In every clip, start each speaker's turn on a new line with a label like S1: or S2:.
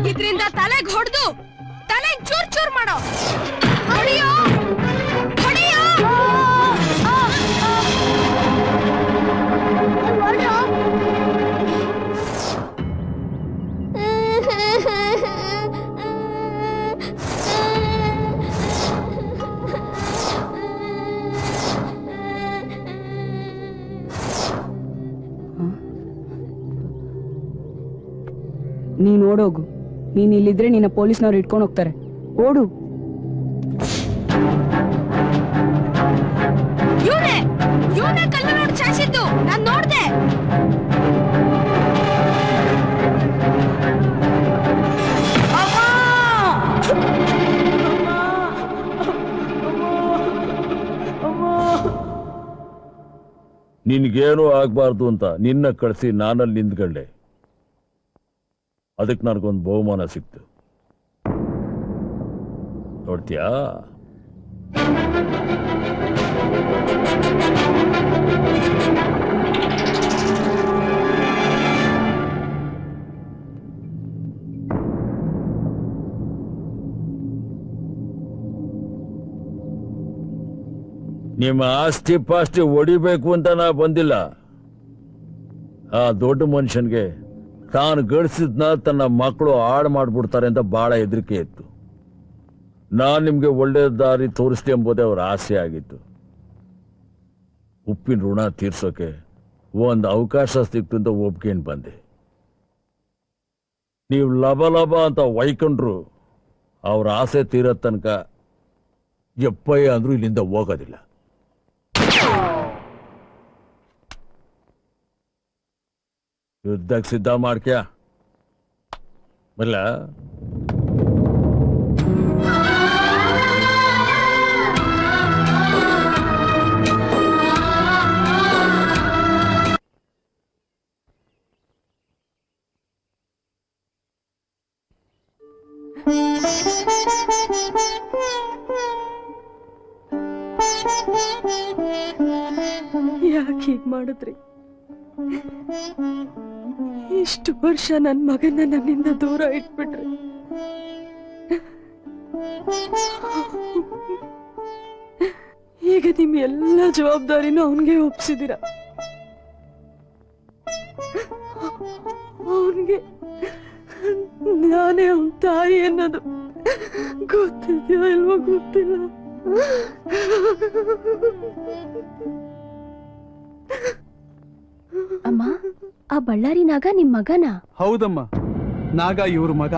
S1: ಇದರಿಂದ ತಲೆಗೆ ಹೊಡೆದು ತಲೆ ಚೂರ್ ಚೂರ್ ಮಾಡೋ. ಹೊಡಿಯೋ ಹೊಡಿಯೋ.
S2: ನೀನ್ ಓಡೋಗು. ನೀನ್ ಇಲ್ಲಿದ್ರೆ ನಿನ್ನ ಪೊಲೀಸ್ನವ್ರು ಇಟ್ಕೊಂಡು ಹೋಗ್ತಾರೆ. ಓಡು.
S1: ಇವನೇ ಕಲ್ಲು ನೋಡಿ ಚಾಚಿದ್ದು ನಾನ್ ನೋಡ್ದೆ.
S3: ನಿನ್ಗೇನು ಆಗ್ಬಾರ್ದು ಅಂತ ನಿನ್ನ ಕಳಿಸಿ ನಾನಲ್ಲಿ ನಿಂತ್ಕೊಂಡೆ. ಅದಕ್ಕೆ ನನಗೊಂದು ಬಹುಮಾನ ಸಿಕ್ತು. ನೋಡ್ತೀಯಾ? ನಿಮ್ಮ ಆಸ್ತಿ ಪಾಸ್ತಿ ಹೊಡಿಬೇಕು ಅಂತ ನಾ ಬಂದಿಲ್ಲ. ಆ ದೊಡ್ಡ ಮನುಷ್ಯನ್ಗೆ ತಾನು ಗಳಿಸಿದ್ನ ತನ್ನ ಮಕ್ಕಳು ಹಾಳು ಮಾಡ್ಬಿಡ್ತಾರೆ ಅಂತ ಬಹಳ ಹೆದರಿಕೆ ಇತ್ತು. ನಾನ್ ನಿಮ್ಗೆ ಒಳ್ಳೆ ದಾರಿ ತೋರಿಸ್ಲಿ ಎಂಬುದೇ ಅವ್ರ ಆಸೆ ಆಗಿತ್ತು. ಉಪ್ಪಿನ ಋಣ ತೀರ್ಸೋಕೆ ಒಂದು ಅವಕಾಶ ಸಿಕ್ತು ಅಂತ ಒಪ್ಕೊಂಡು ಬಂದೆ. ನೀವು ಲಬ ಅಂತ ವೈಕೊಂಡ್ರು ಅವ್ರ ಆಸೆ ತೀರೋ ತನಕ ಎಪ್ಪಯ್ಯ ಅಂದ್ರೂ ಇಲ್ಲಿಂದ ಹೋಗೋದಿಲ್ಲ. ಯುದ್ಧಕ್ಕೆ ಸಿದ್ಧ ಮಾಡ್ಕ್ಯಾ ಬಲ್ಲ.
S2: ಯಾಕೆ ಹೀಗ್ ಮಾಡಿದ್ರಿ? ಇಷ್ಟು ವರ್ಷ ನನ್ ಮಗನ ನನ್ನಿಂದ ದೂರ ಇಟ್ಬಿಟ್ರಿ. ಈಗ ನಿಮ್ ಎಲ್ಲ ಜವಾಬ್ದಾರಿನೂ ಅವನ್ಗೆ ಒಪ್ಸಿದೀರ. ಅವನ್ಗೆ ನಾನೇ ಅವನ್ ತಾಯಿ ಅನ್ನೋದು ಗೊತ್ತಿದ್ಯೋ ಇಲ್ವೋ ಗೊತ್ತಿಲ್ಲ.
S1: ಅಮ್ಮ, ಆ ಬಳ್ಳಾರಿ ನಾಗ ನಿಮ್ ಮಗನ?
S4: ಹೌದಮ್ಮ, ನಾಗ ಇವ್ರ ಮಗ.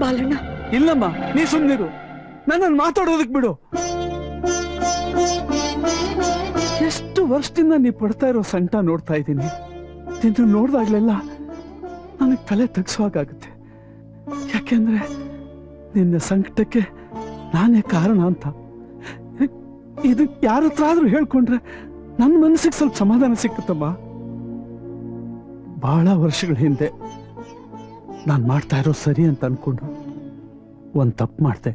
S2: ಬಾಲಣ್ಣ,
S4: ಇಲ್ಲಮ್ಮ, ನೀ ಸುಮ್ನಿರು. ನನ್ನನ್ನು ಮಾತಾಡೋದಕ್ ಬಿಡು. ಎಷ್ಟು ವರ್ಷದಿಂದ ನೀ ಪಡ್ತಾ ಇರೋ ಸಂಕಟ ನೋಡ್ತಾ ಇದ್ದೀನಿ. ನಿನ್ನ ನೋಡ್ದಾಗ್ಲೆಲ್ಲ ನನಗ್ ತಲೆ ತಗ್ಸುವಾಗುತ್ತೆ. ಯಾಕೆಂದ್ರೆ ನಿನ್ನ ಸಂಕಟಕ್ಕೆ ನಾನೇ ಕಾರಣ ಅಂತ. ಇದು ಯಾರ ಹತ್ರ ಆದ್ರೂ ಹೇಳ್ಕೊಂಡ್ರೆ ನನ್ನ ಮನಸ್ಸಿಗೆ ಸ್ವಲ್ಪ ಸಮಾಧಾನ ಸಿಕ್ಕುತ್ತಮ್ಮ. ಬಹಳ ವರ್ಷಗಳ ಹಿಂದೆ ನಾನು ಮಾಡ್ತಾ ಇರೋ ಸರಿ ಅಂತ ಅನ್ಕೊಂಡು ಒಂದ್ ತಪ್ಪು ಮಾಡ್ದೆ.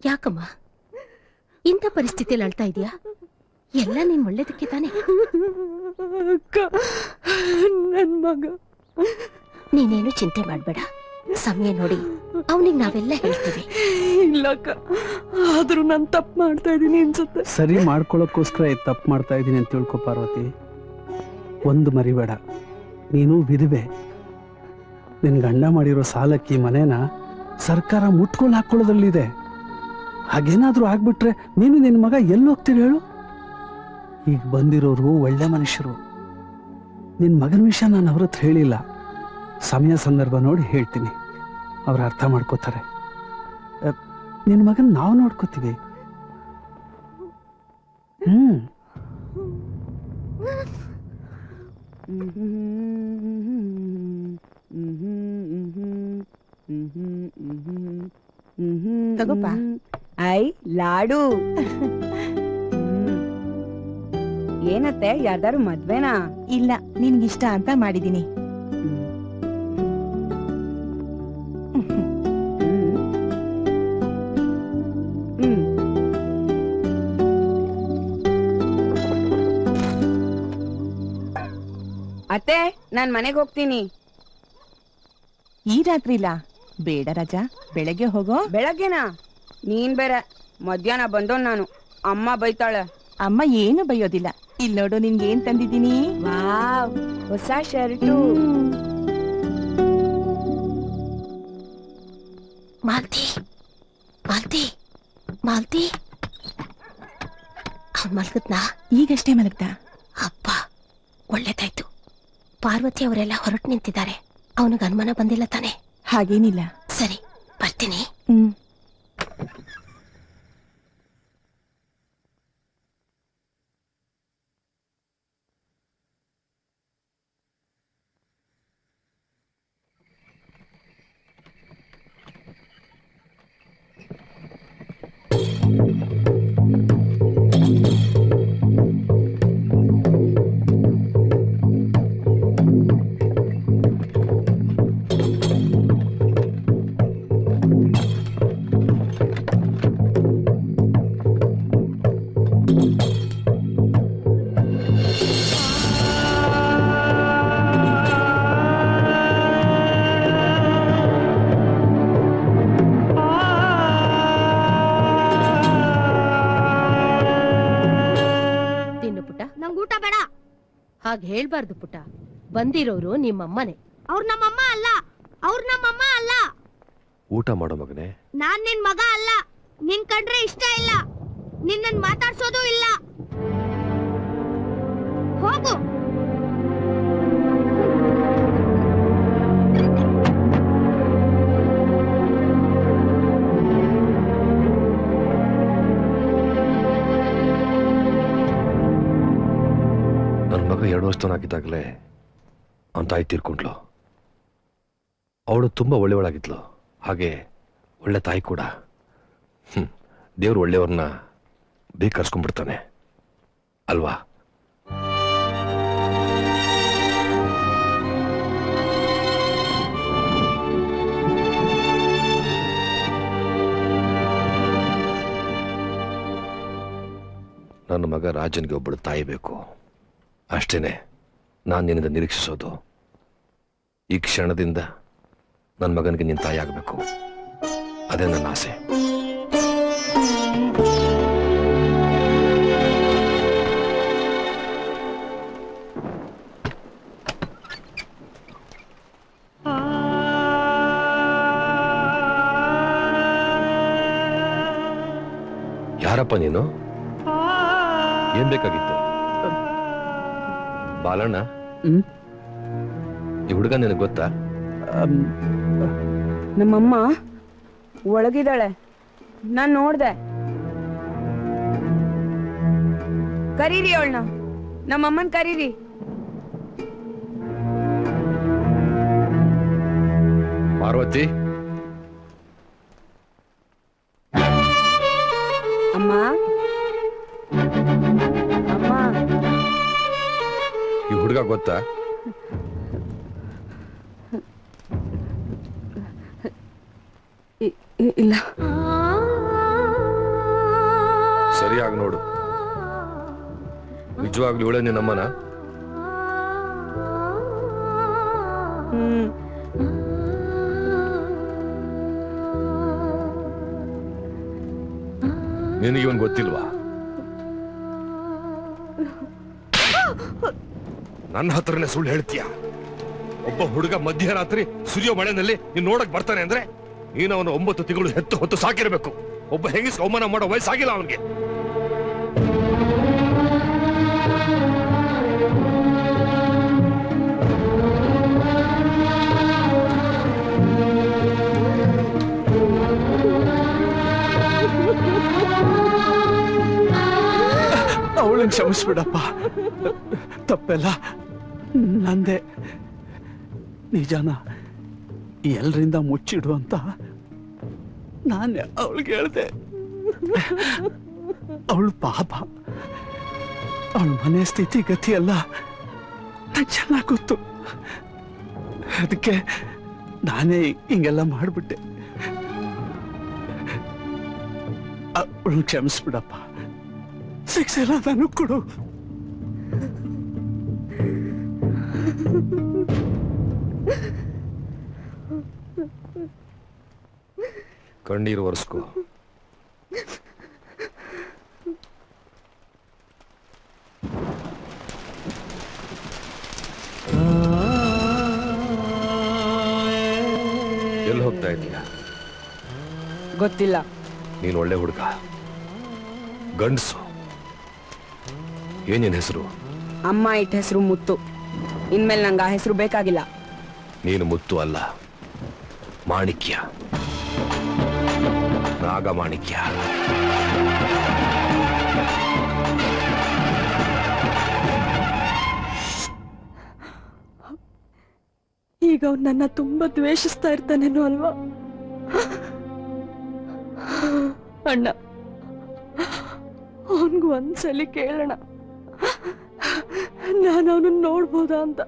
S1: ಯಾಕಮ್ಮ ಇಂಥ ಪರಿಸ್ಥಿತಿಯಲ್ಲಿ ಅಳ್ತಾ ಇದೀಯಾ? ಎಲ್ಲ ನೀನ್ ಒಳ್ಳೇದಕ್ಕೆ ತಾನೆ.
S2: ನನ್ ಮಗ.
S1: ನೀನೇನು ಚಿಂತೆ ಮಾಡ್ಬೇಡ. ಸಮಯ ನೋಡಿ ಅವನಿಗೆ ನಾವೆಲ್ಲ ಹೇಳ್ತೀವಿ.
S2: ಇಲ್ಲಕ್ಕ, ಆದ್ರೂ ನಾನು ತಪ್ಪು ಮಾಡ್ತಾ ಇದ್ದೀನಿ ಅನ್ಸುತ್ತೆ.
S4: ಸರಿ ಮಾಡ್ಕೊಳ್ಳೋಕ್ಕೋಸ್ಕರ ತಪ್ಪು ಮಾಡ್ತಾ ಇದ್ದೀನಿ ಅಂತ ತಿಳ್ಕೊ ಪಾರ್ವತಿ. ಒಂದು ಮರಿಬೇಡ, ನೀನು ವಿಧವೆ. ನಿನ್ ಗಂಡ ಮಾಡಿರೋ ಸಾಲಕ್ಕೆ ಈ ಮನೇನ ಸರ್ಕಾರ ಮುಟ್ಕೊಂಡು ಹಾಕೊಳ್ಳೋದ್ರಲ್ಲಿದೆ. ಹಾಗೇನಾದ್ರೂ ಆಗ್ಬಿಟ್ರೆ ನೀನು ನಿನ್ನ ಮಗ ಎಲ್ಲಿ ಹೋಗ್ತೀರಿ ಹೇಳು? ಈಗ ಬಂದಿರೋರು ಒಳ್ಳೆ ಮನುಷ್ಯರು. ನಿನ್ ಮಗನ ವಿಷಯ ನಾನು ಅವ್ರ ಹತ್ರ ಹೇಳಿಲ್ಲ. ಸಮಯ ಸಂದರ್ಭ ನೋಡಿ ಹೇಳ್ತೀನಿ, ಅವ್ರು ಅರ್ಥ ಮಾಡ್ಕೋತಾರೆ. ನಿನ್ ಮಗನ್ ನಾವು ನೋಡ್ಕೋತೀವಿ.
S5: ತಗೋಪ್ಪ.
S2: ಐ ಲಾಡು. ಏನತ್ತೆ ಯಾರ್ದಾರು ಮದ್ವೆನಾ?
S5: ಇಲ್ಲ, ನಿನ್ಗಿಷ್ಟ ಅಂತ ಮಾಡಿದೀನಿ.
S2: ಅತ್ತೆ ನಾನ್ ಮನೆಗ್ ಹೋಗ್ತೀನಿ.
S5: ಈ ರಾತ್ರಿ ಇಲ್ಲ, ಬೇಡ ರಾಜಾ, ಬೆಳಗ್ಗೆ ಹೋಗೋ.
S2: ಬೆಳಗ್ಗೆನಾ? ನೀನ್ ಬೇರೆ ಮಧ್ಯಾಹ್ನ ಬಂದೋನ್ ನಾನು. ಅಮ್ಮ ಬೈತಾಳೆ.
S5: ಅಮ್ಮ ಏನು ಬೈಯೋದಿಲ್ಲ. ಇಲ್ಲಿ ನೋಡು, ನಿನ್ಗೆ ಏನ್ ತಂದಿದ್ದೀನಿ.
S2: ವಾವ್, ಹೊಸ ಶರ್ಟು.
S6: ಮಾಲ್ತಿ ಮಾಲ್ತಿ ಮಾಲ್ತಿ, ಅವ್ನ್ ಮಲ್ಗದ್ನಾ?
S5: ಈಗಷ್ಟೇ ಮಲಗ್ದ.
S6: ಅಪ್ಪ, ಒಳ್ಳೇದಾಯ್ತು. ಪಾರ್ವತಿ ಅವರೆಲ್ಲ ಹೊರಟು ನಿಂತಿದ್ದಾರೆ. ಅವನಿಗೆ ಅನುಮಾನ ಬಂದಿಲ್ಲ ತಾನೆ?
S5: ಹಾಗೇನಿಲ್ಲ.
S6: ಸರಿ, ಬರ್ತೀನಿ.
S7: ಹಾಗೆ ಹೇಳ್ಬಾರ್ದು ಪುಟ್ಟ. ಬಂದಿರೋರು ನಿಮ್ಮಮ್ಮನೇ.
S1: ಅವ್ರ ನಮ್ಮಮ್ಮ ಅಲ್ಲ, ಅವ್ರ ನಮ್ಮಮ್ಮ ಅಲ್ಲ.
S8: ಊಟ ಮಾಡೋ ಮಗನೇ.
S1: ನಾನ್ ನಿನ್ ಮಗ ಅಲ್ಲ. ನಿನ್ ಕಂಡ್ರೆ ಇಷ್ಟ ಇಲ್ಲ. ನಿನ್ನನ್ ಮಾತಾಡ್ಸೋದು ಇಲ್ಲ. ಹೋಗು.
S8: ನನ್ನ ಮಗ 2 ವರ್ಷದವನಾಗಿದ್ದಾಗಲೇ ಅವನ ತಾಯಿ ತೀರ್ಕೊಂಡ್ಲು. ಅವಳು ತುಂಬಾ ಒಳ್ಳೆಯವಳಾಗಿದ್ಲು, ಹಾಗೆ ಒಳ್ಳೆ ತಾಯಿ ಕೂಡ. ದೇವ್ರು ಒಳ್ಳೆಯವ್ರನ್ನ ಬೇಕರ್ಸ್ಕೊಂಡ್ಬಿಡ್ತಾನೆ ಅಲ್ವಾ? ನನ್ನ ಮಗ ರಾಜನ್ಗೆ ಒಬ್ಬಳು ತಾಯಿ ಬೇಕು, ಅಷ್ಟೇನೆ ನಾನು ನಿನ್ನಿಂದ ನಿರೀಕ್ಷಿಸೋದು. ಈ ಕ್ಷಣದಿಂದ ನನ್ನ ಮಗನಿಗೆ ನಿನ್ನ ತಾಯಿ ಆಗಬೇಕು, ಅದೇ ನನ್ನ ಆಸೆ. ಯಾರಪ್ಪ ನೀನು? ಏನ್ ಬೇಕಾಗಿತ್ತು? ಬಾಲಣ್ಣ, ಈ ಹುಡುಗ ನಿನಗೆ ಗೊತ್ತಾ?
S2: ನಮ್ಮಮ್ಮ ಒಳಗಿದ್ದಾಳೆ, ನಾನ್ ನೋಡ್ದೆ. ಕರೀರಿ ಅವಳನ್ನ, ನಮ್ಮಮ್ಮನ್ ಕರೀರಿ.
S8: ಪಾರ್ವತಿ,
S2: ಅಮ್ಮ ಅಮ್ಮ.
S8: ಈ ಹುಡುಗ ಗೊತ್ತಾ?
S2: ಇಲ್ಲ.
S8: ಸರಿಯಾಗಿ ನೋಡು, ನಿಜವಾಗ್ಲೂ ಇವಳೇ ನಿನ್ನಮ್ಮನ? ನಿನಗೆ ಇವನ್ ಗೊತ್ತಿಲ್ವಾ? ನನ್ನ ಹತ್ರನೇ ಸುಳ್ಳು ಹೇಳ್ತೀಯ? ಒಬ್ಬ ಹುಡುಗ ಮಧ್ಯರಾತ್ರಿ ಸುರಿಯೋ ಮಳೆನಲ್ಲಿ ನೀನ್ ನೋಡಕ್ ಬರ್ತಾನೆ ಅಂದ್ರೆ ನೀನು ಅವನು 9 ತಿಂಗಳು ಹೆತ್ತು ಹೊತ್ತು ಸಾಕಿರ್ಬೇಕು. ಒಬ್ಬ ಹೆಂಗಸ್ ಅವಮಾನ ಮಾಡೋ ವಯಸ್ಸಾಗಿಲ್ಲ ಅವನಿಗೆ.
S4: ಅವಳನ್ನು ಕ್ಷಮಿಸ್ಬಿಡಪ್ಪ, ತಪ್ಪೆಲ್ಲ ನಂದೆ. ನಿಜಾನ ಎಲ್ರಿಂದ ಮುಚ್ಚಿಡು ಅಂತ ನಾನು ಅವಳಿಗೆ ಹೇಳ್ದೆ, ಅವಳು ಪಾಪ, ಅವಳ ಮನೆ ಸ್ಥಿತಿ ಗತಿ ಎಲ್ಲ ನಂಗೆ ಚೆನ್ನಾಗಿ ಗೊತ್ತು. ಅದಕ್ಕೆ ನಾನೇ ಹಿಂಗೆಲ್ಲ ಮಾಡ್ಬಿಟ್ಟೆ. ಅವಳು ಕ್ಷಮಿಸ್ಬಿಡಪ್ಪ, ಶಿಕ್ಷೆ ಎಲ್ಲ ನನಗೆ ಕೊಡು.
S8: ಕಣ್ಣೀರು ಒರೆಸ್ಕೋ. ಎಲ್ಲಿ ಹೋಗ್ತಾ ಇದೀಯ?
S2: ಗೊತ್ತಿಲ್ಲ.
S8: ನೀನು ಒಳ್ಳೆ ಹುಡುಗ, ಗಂಡಸು. ಏನೇನ್ ಹೆಸರು?
S2: ಅಮ್ಮ ಇಟ್ಟ ಹೆಸರು ಮುತ್ತು. ಇನ್ಮೇಲೆ ನಂಗೆ ಆ ಹೆಸರು ಬೇಕಾಗಿಲ್ಲ.
S8: ನೀನು ಮುತ್ತು ಅಲ್ಲ, ಮಾಣಿಕ್ಯ, ನಾಗಮಾಣಿಕ್ಯ.
S2: ಈಗ ಅವ್ನು ನನ್ನ ತುಂಬಾ ದ್ವೇಷಿಸ್ತಾ ಇರ್ತಾನೇನೋ ಅಲ್ವಾ? ಅಣ್ಣ, ಅವನ್ಗೂ ಒಂದ್ಸಲಿ ಕೇಳೋಣ, ನಾನು ಅವನನ್ನ ನೋಡ್ಬೋದಾ ಅಂತ.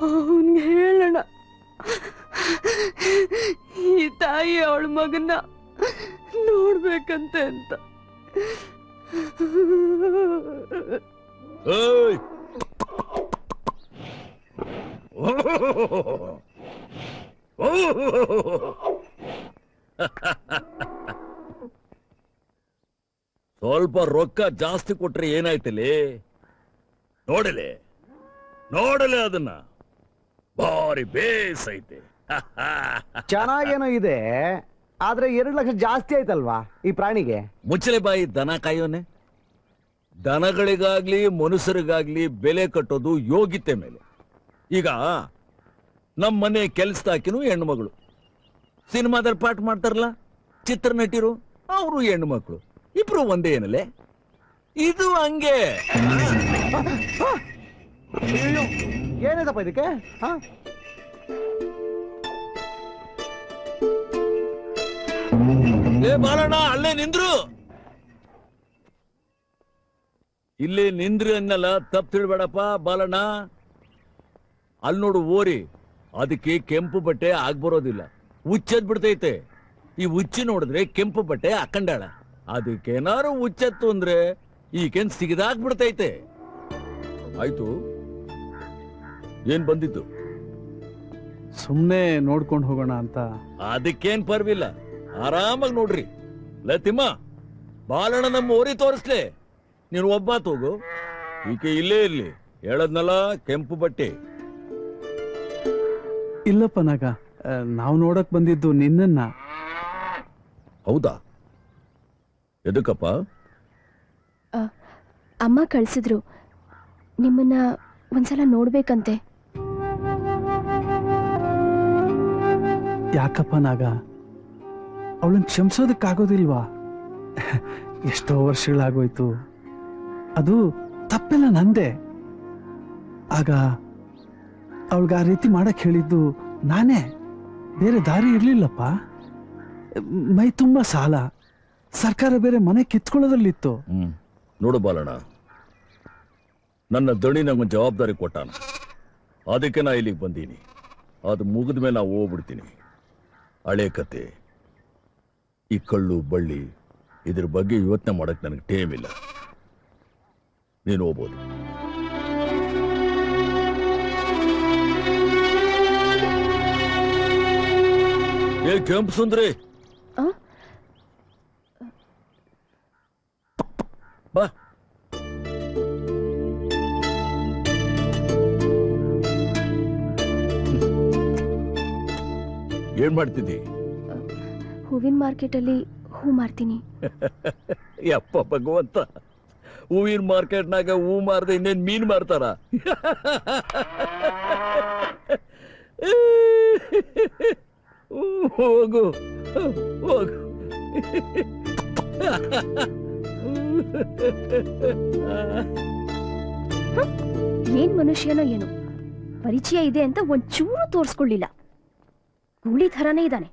S2: ಅವನ್ಗೆ ಹೇಳೋಣ, ಈ ತಾಯಿ ಅವಳ ಮಗನ್ನ ನೋಡ್ಬೇಕಂತೆ ಅಂತ.
S3: ಏಯ್! ಸ್ವಲ್ಪ ರೊಕ್ಕ ಜಾಸ್ತಿ ಕೊಟ್ರೆ ಏನಾಯ್ತಲ್ಲಿ? ನೋಡಲೆ ನೋಡಲೆ ಅದನ್ನ, ಭಾರಿ ಬೇಸೈತೆ.
S9: ಚೆನ್ನಾಗೇನೋ ಇದೆ, ಆದ್ರೆ 2 ಲಕ್ಷ ಜಾಸ್ತಿ ಆಯ್ತಲ್ವಾ ಈ ಪ್ರಾಣಿಗೆ?
S3: ಮುಚ್ಚಲೆ ಬಾಯಿ, ದನ ಕಾಯೋನೆ. ದನಗಳಿಗಾಗ್ಲಿ ಮನುಷ್ಯರಿಗಾಗ್ಲಿ ಬೆಲೆ ಕಟ್ಟೋದು ಯೋಗ್ಯತೆ ಮೇಲೆ. ಈಗ ನಮ್ಮ ಮನೆ ಕೆಲ್ಸದಾಕಿನೂ ಹೆಣ್ಣು ಮಗಳು, ಸಿನಿಮಾದಲ್ಲಿ ಪಾಠ ಮಾಡ್ತಾರಲ್ಲ ಚಿತ್ರ ನಟಿರು, ಅವರು ಹೆಣ್ಣು ಮಕ್ಕಳು, ಇಬ್ರು ಒಂದೇ ಏನಲ್ಲೇ. ಇದು ಹಂಗೆ.
S9: ಏನಿದಪ್ಪ ಇದಕ್ಕೆ?
S3: ಬಾಲಣ್ಣ, ಅಲ್ಲೇ ನಿಂದ್ರು, ಇಲ್ಲೇ ನಿಂದ್ರಿ ಅನ್ನಲ್ಲ, ತಪ್ಪು ತಿಳ್ಬೇಡಪ್ಪ ಬಾಲಣ್ಣ. ಅಲ್ಲಿ ನೋಡು ಓರಿ, ಅದಕ್ಕೆ ಕೆಂಪು ಬಟ್ಟೆ ಆಗ್ಬರೋದಿಲ್ಲ, ಹುಚ್ಚದ್ ಬಿಡ್ತೈತೆ. ಈ ಹುಚ್ಚಿ ನೋಡಿದ್ರೆ ಕೆಂಪು ಬಟ್ಟೆ ಹಾಕೊಂಡಾಳ, ಅದಕ್ಕೇನಾರು ಹುಚ್ಚತ್ತು ಅಂದ್ರೆ ಈಗೇನ್ ಸಿಗದಾಗ್ಬಿಡ್ತೈತೆ. ಆಯ್ತು, ಏನ್ ಬಂದಿತ್ತು?
S4: ಸುಮ್ಮನೆ ನೋಡ್ಕೊಂಡು ಹೋಗೋಣ ಅಂತ.
S3: ಅದಕ್ಕೇನ್ ಪರ್ವಿಲ್ಲ, ಆರಾಮಾಗಿ ನೋಡ್ರಿ. ಲತಿಮ್ಮ, ಬಾಲಣ್ಣ ನಮ್ಮ ಓರಿ ತೋರಿಸ್ಲೆ, ನೀನು ಒಬ್ಬ ಹೋಗು, ಈಕೆ ಇಲ್ಲೇ ಇರ್ಲಿ. ಹೇಳದ್ನಲ್ಲ, ಕೆಂಪು ಬಟ್ಟೆ.
S4: ಇಲ್ಲಪ್ಪ ನಾಗ, ನಾವು ನೋಡಕ್ ಬಂದಿದ್ದು ನಿನ್ನನ್ನ.
S3: ಹೌದಾ? ಎದಕ್ಕಪ್ಪ?
S6: ಅಮ್ಮ ಕಳ್ಸಿದ್ರು, ನಿಮ್ಮನ್ನ ಒಂದ್ಸಲ ನೋಡ್ಬೇಕಂತೆ.
S4: ಯಾಕಪ್ಪ ನಾಗ, ಅವಳನ್ನ ಕ್ಷಮಿಸೋದಕ್ಕಾಗೋದಿಲ್ವಾ? ಎಷ್ಟೋ ವರ್ಷಗಳಾಗೋಯ್ತು, ಅದು ತಪ್ಪೆಲ್ಲ ನಂದೆ. ಆಗ ಅವಳಿಗೆ ಆ ರೀತಿ ಮಾಡಕ್ ಹೇಳಿದ್ದು ನಾನೇ, ಬೇರೆ ದಾರಿ ಇರ್ಲಿಲ್ಲಪ್ಪ. ಮೈ ತುಂಬಾ ಸಾಲ, ಸರ್ಕಾರ ಬೇರೆ ಮನೆ ಕಿತ್ಕೊಳ್ಳೋದ್ರಲ್ಲಿತ್ತು.
S3: ನೋಡು ಬಾಲಣ್ಣ, ನನ್ನ ದಣಿ ನಂಗೊಂದು ಜವಾಬ್ದಾರಿ ಕೊಟ್ಟಾನ, ಅದಕ್ಕೆ ನಾ ಇಲ್ಲಿಗೆ ಬಂದೀನಿ. ಅದು ಮುಗಿದ ಮೇಲೆ ನಾ ಹೋಗ್ಬಿಡ್ತೀನಿ. ಹಳೆ ಕತೆ, ಈ ಕಳ್ಳು ಬಳ್ಳಿ ಇದ್ರ ಬಗ್ಗೆ ಯೋಚನೆ ಮಾಡಕ್ ನನಗೆ ಟೈಮ್ ಇಲ್ಲ. ನೀನು ಹೋಗ್ಬೋದು. ಏ ಕೆಂಪು ಸುಂದ್ರಿ, ಬಾ. ಏನ್ ಮಾಡ್ತಿದ್ದಿ?
S6: ಹೂವಿನ ಮಾರ್ಕೆಟಲ್ಲಿ ಹೂ ಮಾರ್ತೀನಿ.
S3: ಯಪ್ಪ ಭಗವಂತ, ಹೂವಿನ ಮಾರ್ಕೆಟ್ನಾಗ ಹೂ ಮಾರ್ದೆ ಇನ್ನೇನ್ ಮೀನ್ ಮಾರ್ತಾರ? ಹೋಗು ಹೋಗು.
S6: ಏನ್ ಮನುಷ್ಯನೋ ಏನು, ಪರಿಚಯ ಇದೆ ಅಂತ ಒಂಚೂರು ತೋರಿಸ್ಕೊಳ್ಳಿಲ್ಲ. ಗೂಳಿ ಥರಾನೇ ಇದ್ದಾನೆ.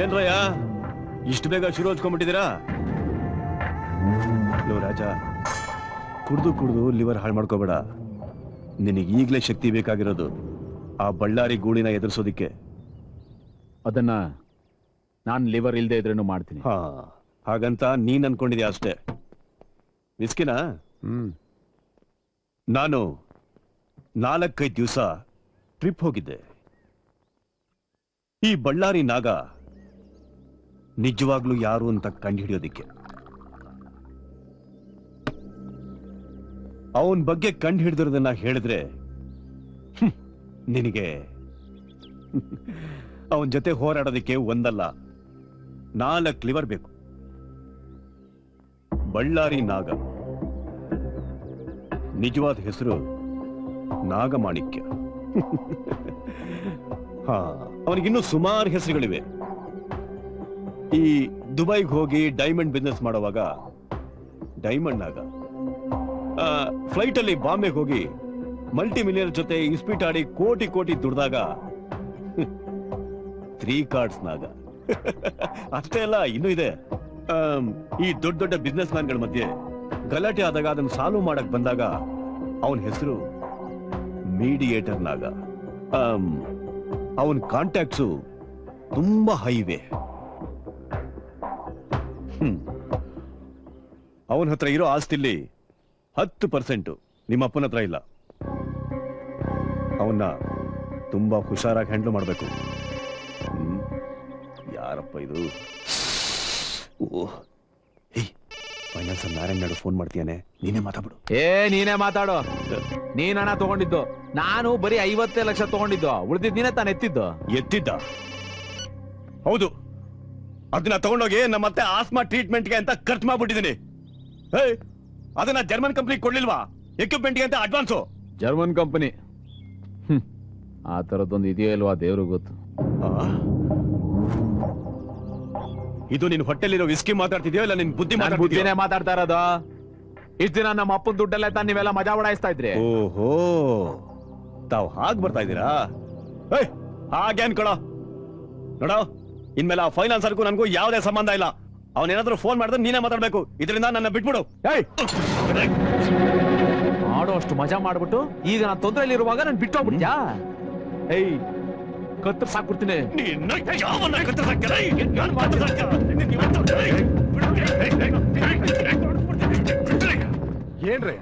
S10: ಏನ್ರಯ್ಯ ಇಷ್ಟು ಬೇಗ ಶುರು ಹಚ್ಕೊಂಡ್ಬಿಟ್ಟಿದ್ದೀರಾ? ರಾಜ, ಕುಡ್ದು ಲಿವರ್ ಹಾಳು ಮಾಡ್ಕೋಬೇಡ. ನಿನಗೆ ಈಗಲೇ ಶಕ್ತಿ ಬೇಕಾಗಿರೋದು ಆ ಬಳ್ಳಾರಿ ಗೂಳಿನ ಎದುರಿಸೋದಿಕ್ಕೆ.
S11: ಅದನ್ನ ನಾನು ಲಿವರ್ ಇಲ್ದೇ ಇದ್ರೇನು ಮಾಡ್ತೀನಿ.
S10: ಹಾಗಂತ ನೀನ್ ಅನ್ಕೊಂಡಿದ್ಯಾ ಅಷ್ಟೇ. ವಿಸ್ಕಿನ ನಾನು 4-5 ದಿವಸ ಟ್ರಿಪ್ ಹೋಗಿದ್ದೆ. ಈ ಬಳ್ಳಾರಿ ನಾಗ ನಿಜವಾಗ್ಲೂ ಯಾರು ಅಂತ ಕಂಡು ಹಿಡಿಯೋದಿಕ್ಕೆ. ಅವನ್ ಬಗ್ಗೆ ಕಂಡು ಹಿಡಿದಿರೋದನ್ನ ಹೇಳಿದ್ರೆ ನಿನಗೆ ಅವನ್ ಜೊತೆ ಹೋರಾಡೋದಿಕ್ಕೆ 1 ಅಲ್ಲ 4 ಲಿವರ್ ಬೇಕು. ಬಳ್ಳಾರಿ ನಾಗ ನಿಜವಾದ ಹೆಸರು ನಾಗಮಾಣಿಕ್ಯ. ಅವನಿಗಿನ್ನೂ ಸುಮಾರು ಹೆಸರುಗಳಿವೆ. ಈ ದುಬೈಗೆ ಹೋಗಿ ಡೈಮಂಡ್ ಬಿಸ್ನೆಸ್ ಮಾಡುವಾಗ ಡೈಮಂಡ್ ನಾಗ, ಫ್ಲೈಟ್ ಅಲ್ಲಿ ಬಾಂಬೆಗೆ ಹೋಗಿ ಮಲ್ಟಿ ಮಿಲಿಯನರ್ ಜೊತೆ ಇಸ್ಪೀಟ್ ಆಡಿ ಕೋಟಿ ದುಡ್ದಾಗ 3 ಕಾರ್ಡ್ಸ್ ನಾಗ. ಅಷ್ಟೇ ಅಲ್ಲ, ಇನ್ನೂ ಇದೆ. ಈ ದೊಡ್ಡ ಬಿಸ್ನೆಸ್ ಮ್ಯಾನ್ಗಳ ಮಧ್ಯೆ ಗಲಾಟೆ ಆದಾಗ ಅದನ್ನು ಸಾಲ್ವ್ ಮಾಡಕ್ ಬಂದಾಗ ಅವನ ಹೆಸರು ಮೀಡಿಯೇಟರ್ ನಾಗ. ಅವನ್ ಕಾಂಟ್ಯಾಕ್ಟ್ಸು ತುಂಬಾ ಹೈವೆ. ಅವನ ಹತ್ರ ಇರೋ ಆಸ್ತಿಲಿ 10% ನಿಮ್ಮ ಅಪ್ಪನ ಹತ್ರ ಇಲ್ಲ. ಅವನ್ನ ತುಂಬಾ ಹುಷಾರಾಗಿ ಹ್ಯಾಂಡಲ್ ಮಾಡಬೇಕು. ಯಾರಪ್ಪ ಇದು? ಫೈನಾನ್ಸ್ ನಾರಾಯಣ ನಾಡು ಫೋನ್ ಮಾಡ್ತೀಯಾನೆ, ನೀನೇ ಮಾತಾಡ್ಬಿಡು.
S11: ನೀನೇ ಮಾತಾಡೋ. ನೀನ್ ಹಣ ತಗೊಂಡಿದ್ದು, ನಾನು ಬರೀ 50 ಲಕ್ಷ ತಗೊಂಡಿದ್ದು. ಉಳಿದಿದ್ ನೀನೇ ತಾನು ಎತ್ತಿದ್ದ.
S10: ಹೌದು, ಅದನ್ನ ತಗೊಂಡೋಗಿ ನಮ್ಮತ್ತೆ ಆಸ್ಮಾ ಟ್ರೀಟ್ಮೆಂಟ್ಗೆ ಅಂತ ಖರ್ಚು ಮಾಡ್ಬಿಟ್ಟಿದ್ದೀನಿ. ಅದನ್ನ ಜರ್ಮನ್ ಕಂಪನಿ ಕೊಡ್ಲಿಲ್ವಾ ಎಕ್ವಿಪ್ಮೆಂಟ್ಗೆ ಅಂತ ಅಡ್ವಾನ್ಸು?
S11: ಜರ್ಮನ್ ಕಂಪನಿ ಆ ತರದೊಂದು ಇದೆಯೋ ಇಲ್ವಾ ದೇವ್ರಿಗೆ ಗೊತ್ತು.
S10: ಇದು ನಿನ್ ಹೊಟ್ಟೆಲಿರೋ ವಿಸ್ಕಿ ಮಾತಾಡ್ತಿದ್ಯೋ ಇಲ್ಲ ನಿನ್ ಬುದ್ಧಿನೇ
S11: ಮಾತಾಡ್ತಾ ಇರೋದು? ಇಷ್ಟ ದಿನ ನಮ್ಮ ಅಪ್ಪನ ದುಡ್ಡಲ್ಲೇ ತಾನು ನೀವೆಲ್ಲ ಮಜಾ ಉಡಾಯಿಸ್ತಾ ಇದ್ರಿ.
S10: ಓಹೋ, ತಾವ್ ಹಾಗ್ ಬರ್ತಾ ಇದ್ದೀರಾ? ಹಾಗೇನ್ ಕೊಡೋ ನೋಡೋ, ಇನ್ಮೇಲೆ ಆ ಫೈನಾನ್ಸರ್ಗೂ ನನಗೂ ಯಾವುದೇ ಸಂಬಂಧ ಇಲ್ಲ. ಅವನೇನಾದ್ರೂ ಫೋನ್ ಮಾಡಿದ್ರೆ ನೀನೇ ಮಾತಾಡ್ಬೇಕು. ಇದರಿಂದ ನನ್ನ ಬಿಟ್ಬಿಡು.
S11: ಮಾಡೋ ಅಷ್ಟು ಮಜಾ ಮಾಡ್ಬಿಟ್ಟು ಈಗ ನಾನು ತೊಂದರೆಯಲ್ಲಿ ಇರುವಾಗ ನಾನು ಬಿಟ್ಟೋಗ್ಬಿಟ್ಯಾ? ಕತ್ರ ಸಾಕ್ಬಿಡ್ತೀನಿ.
S12: ಏನ್ರಯ್ಯ,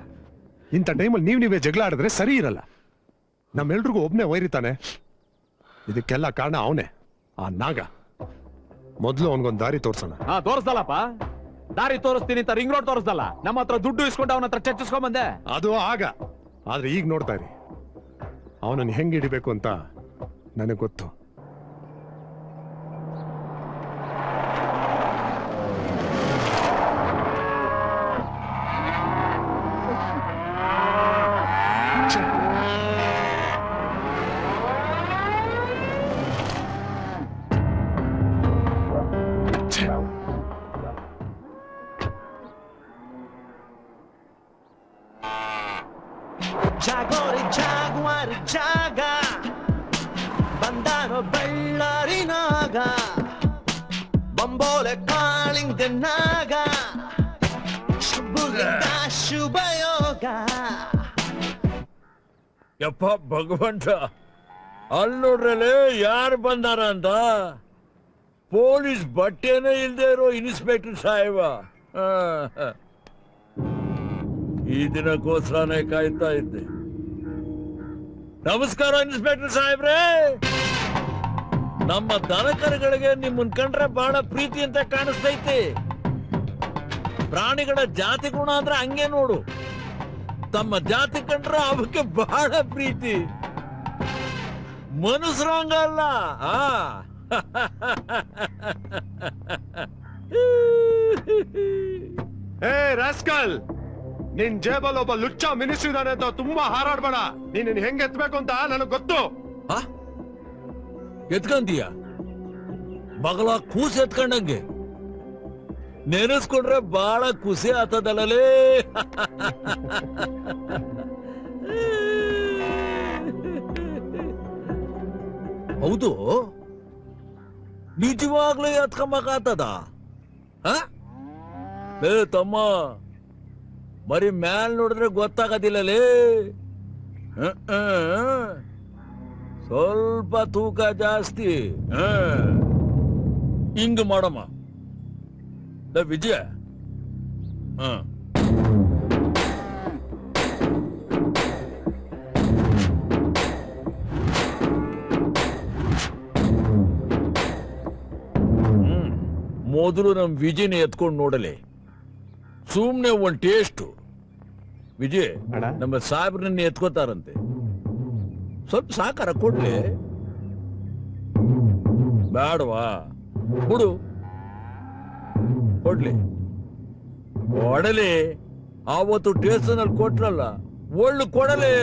S12: ಇಂಥ ಟೈಮಲ್ಲಿ ನೀವೇ ಜಗಳ ಆಡಿದ್ರೆ ಸರಿ ಇರಲ್ಲ. ನಮ್ಮೆಲ್ರಿಗೂ ಒಬ್ನೇ ವೈರಿತಾನೆ. ಇದಕ್ಕೆಲ್ಲ ಕಾರಣ ಅವನೇ, ಆ ನಾಗ. ಮೊದ್ಲು ಅವನ್ಗೊಂದ್ ದಾರಿ ತೋರ್ಸೋಣ.
S11: ತೋರಿಸ್ದಲ್ಲಪ್ಪ, ದಾರಿ ತೋರಿಸ್ತೀನಿ ಅಂತ ರಿಂಗ್ ರೋಡ್ ತೋರಿಸ್ದಲ್ಲ. ನಮ್ಮ ಹತ್ರ ದುಡ್ಡು ಇಸ್ಕೊಂಡು ಅವನ ಹತ್ರ ಚರ್ಚಿಸ್ಕೊಂಡ್ ಬಂದೆ.
S12: ಅದು ಆಗ. ಆದ್ರೆ ಈಗ ನೋಡ್ತಾ ಇರಿ, ಅವನನ್ನು ಹೆಂಗ್ ಹಿಡಿಬೇಕು ಅಂತ ನನಗೆ ಗೊತ್ತು.
S13: ಜಾಗೋರಿ ಜಾಗುವಾರಿ ಜಾಗ ಬಂದಾರೋ ಬಳ್ಳಾರಿ ನಾಗ, ಬಂಬೋಲೆ ಕಾಳಿಂಗ ನಾಗ, ಶುಭದಿಂದ ಶುಭಯೋಗ.
S3: ಯಪ್ಪ ಭಗವಂತ, ಅಲ್ಲಿ ನೋಡ್ರಲ್ಲೇ ಯಾರು ಬಂದಾರ ಅಂತ. ಪೊಲೀಸ್ ಬಟ್ಟೆನೇ ಇಲ್ದೇ ಇರೋ ಇನ್ಸ್ಪೆಕ್ಟರ್ ಸಾಹೇಬ. ಈ ದಿನಕ್ಕೋಸ್ಕರನೇ ಕಾಯ್ತಾ ಇದ್ದೆ. ನಮಸ್ಕಾರ ಇನ್ಸ್ಪೆಕ್ಟರ್ ಸಾಹೇಬ್ರೆ. ನಮ್ಮ ದನಕರುಗಳಿಗೆ ನಿಮ್ಮನ್ ಕಂಡ್ರೆ ಬಹಳ ಪ್ರೀತಿ ಅಂತ ಕಾಣಿಸ್ತೈತಿ. ಪ್ರಾಣಿಗಳ ಜಾತಿ ಗುಣ ಅಂದ್ರೆ ಹಂಗೆ ನೋಡು. ತಮ್ಮ ಜಾತಿ ಕಂಡ್ರೆ ಅವಕ್ಕೆ ಬಹಳ ಪ್ರೀತಿ. ಮನುಷ್ಯರಂಗಲ್ಲ.
S12: ರಾಸ್ಕಲ್, ನಿನ್ ಜೇಬಲ್ ಒಬ್ಬ ಲುಚ್ಚ ಮಿನಿಸ್ಟ್ರಿ ಇದಾನೆ ಅಂತ ತುಂಬಾ ಹಾರಾಡ್ಬೇಡ. ನೀನ್ ಹೆಂಗ್ ಎತ್ಬೇಕು ಅಂತ ನನಗ್ ಗೊತ್ತು.
S3: ಎತ್ಕಂತೀಯ ಮಗಳ ಕೂಸು ಎತ್ಕೊಂಡಂಗೆ ನೆನೆಸ್ಕೊಂಡ್ರೆ ಬಹಳ ಖುಷಿ ಆತದಲ್ಲೇ. ಹೌದು, ನಿಜವಾಗ್ಲೂ ಎತ್ಕೊಂಬಕಾತದ? ಲೇ ತಮ್ಮ, ಬರೀ ಮ್ಯಾಲ್ ನೋಡಿದ್ರೆ ಗೊತ್ತಾಗದಿಲ್ಲಲೇ. ಸ್ವಲ್ಪ ತೂಕ ಜಾಸ್ತಿ. ಹಿಂಗ್ ಮಾಡಮ್ಮ ವಿಜಯ. ಮೊದಲು ನಮ್ ವಿಜಯನ ಎತ್ಕೊಂಡು ನೋಡಲೆ, ಸುಮ್ನೆ ಒಂದ್ ಟೇಸ್ಟ್. ವಿಜಯ್, ನಮ್ಮ ಸಾಹೇಬ್ರನ್ನ ಎತ್ಕೋತಾರಂತೆ, ಸ್ವಲ್ಪ ಸಾಕಾರ ಕೊಡ್ಲಿ. ಬೇಡವಾ? ಬಿಡು, ಕೊಡ್ಲಿ. ಕೊಡಲಿ. ಆವತ್ತು ಟೇಷನಲ್ಲಿ ಕೊಟ್ರಲ್ಲ, ಒಳ್ಳು ಕೊಡಲಿ.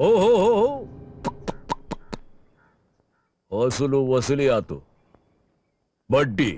S3: ಓಹೋ, ವಸೂಲು ವಸೂಲಿ ಆತು, ಬಡ್ಡಿ.